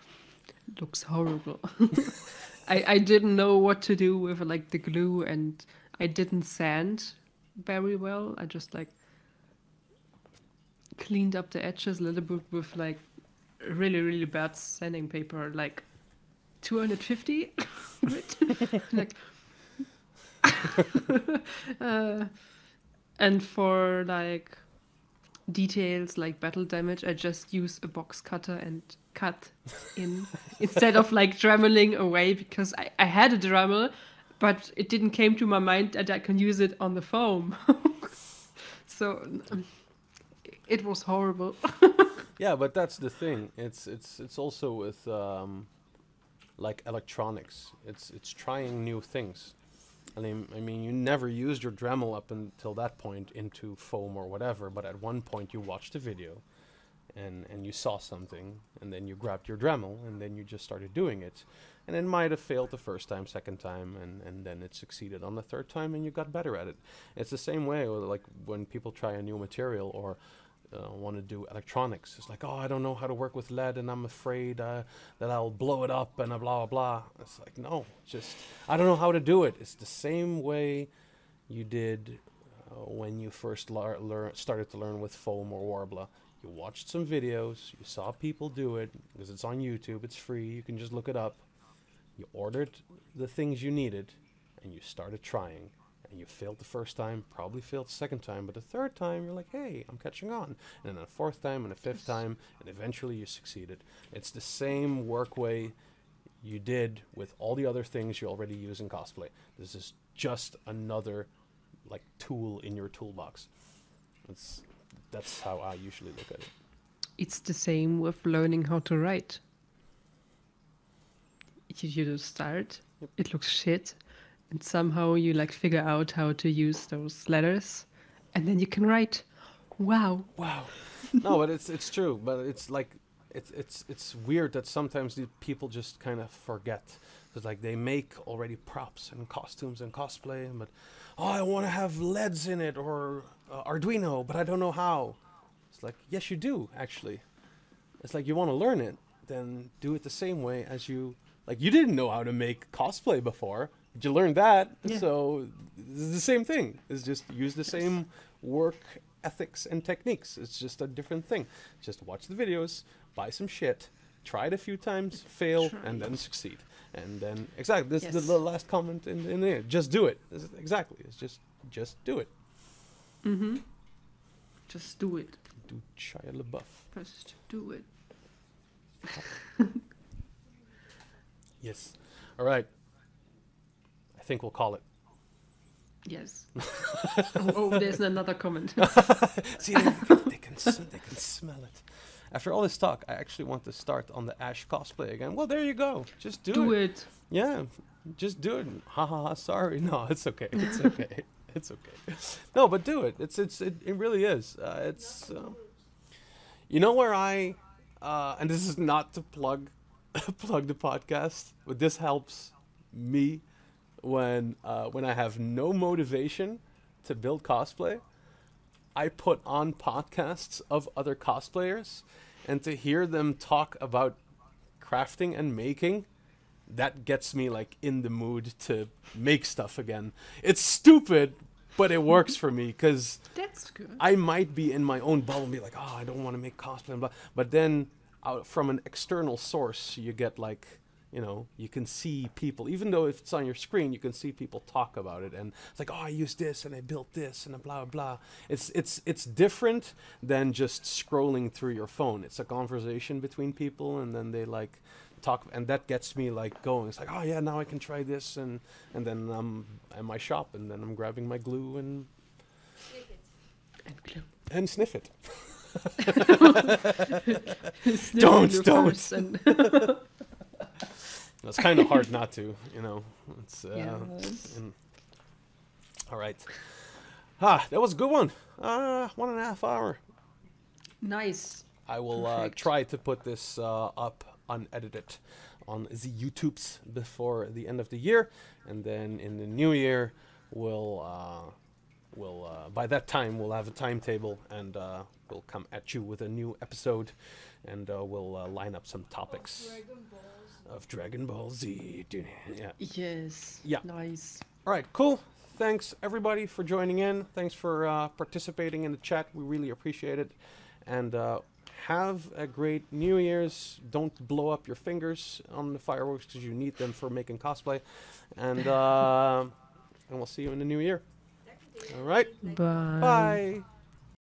looks horrible. I didn't know what to do with like the glue, and I didn't sand very well. I just like cleaned up the edges a little bit with like really bad sanding paper, like 250 like and for like details like battle damage, I just use a box cutter and cut in instead of like dremeling away, because I had a Dremel, but it didn't came to my mind that I can use it on the foam. So it was horrible. Yeah, but that's the thing. It's also with like electronics. It's trying new things. I mean, you never used your Dremel up until that point into foam or whatever, but at one point you watched a video and you saw something, and then you grabbed your Dremel, and then you just started doing it. And it might have failed the first time, second time, and then it succeeded on the third time, and you got better at it. It's the same way with, like, when people try a new material or want to do electronics. It's like, oh, I don't know how to work with lead, and I'm afraid that I'll blow it up, and blah, blah, blah. It's like, no, just, I don't know how to do it. It's the same way you did when you first started to learn with foam or Warbler. You watched some videos, you saw people do it, because it's on YouTube, it's free, you can just look it up. You ordered the things you needed, and you started trying. And you failed the first time, probably failed the second time, but the third time you're like, hey, I'm catching on. And then a fourth time and a fifth time, and eventually you succeeded. It's the same work way you did with all the other things you already use in cosplay. This is just another like tool in your toolbox. That's how I usually look at it. It's the same with learning how to write. You just start, it looks shit, and somehow you like figure out how to use those letters, and then you can write. Wow. No, but it's true. But it's like it's weird that sometimes the people just kind of forget. It's like they make already props and costumes and cosplay, but I want to have LEDs in it or Arduino, but I don't know how. It's like, yes, you do actually. It's like, you want to learn it, then do it the same way as you. Like, you didn't know how to make cosplay before, but you learned that, so it's the same thing. It's just use the same work ethics and techniques. It's just a different thing. Just watch the videos, buy some shit, try it a few times, fail, and then succeed. And then, exactly, this is the last comment in there. Just do it. Exactly. It's just do it. Mm-hmm. Just do it. Do Shia LaBeouf. Just do it. Yes. All right. I think we'll call it. Yes. oh, there's another comment. See, they can smell it. After all this talk, I actually want to start on the Ash cosplay again. Well, there you go. Just do it. Yeah, just do it. Ha ha ha. Sorry. No, it's okay. It's okay. It's okay. No, but do it. It really is. You know where and this is not to plug plug the podcast, but this helps me when I have no motivation to build cosplay. I put on podcasts of other cosplayers, and to hear them talk about crafting and making, that gets me like in the mood to make stuff again. It's stupid, but it works for me because That's good. I might be in my own bubble and be like, oh, I don't want to make cosplay, and blah. But then out from an external source, you get like, you can see people, even though if it's on your screen, you can see people talk about it, and it's like, oh, I used this and I built this and blah blah. It's different than just scrolling through your phone. It's a conversation between people, and then they like talk, and that gets me like going. It's like, oh yeah, now I can try this, and then I'm at my shop, and then I'm grabbing my glue and Sniff it. And glue. sniff it. Sniffing Don't. your purse and It's kind of hard not to, It's Yes. all right. That was a good one. 1.5 hour. Nice. I will Perfect. try to put this up unedited on the YouTubes before the end of the year, and then in the new year we'll by that time we'll have a timetable, and we'll come at you with a new episode, and we'll line up some topics Dragon Balls. of Dragon Ball Z. Yeah. Yes. Yeah. Nice. All right, cool. Thanks everybody for joining in. Thanks for participating in the chat. We really appreciate it. And have a great New Year's. Don't blow up your fingers on the fireworks because you need them for making cosplay. And we'll see you in the new year. All right. Bye. Bye.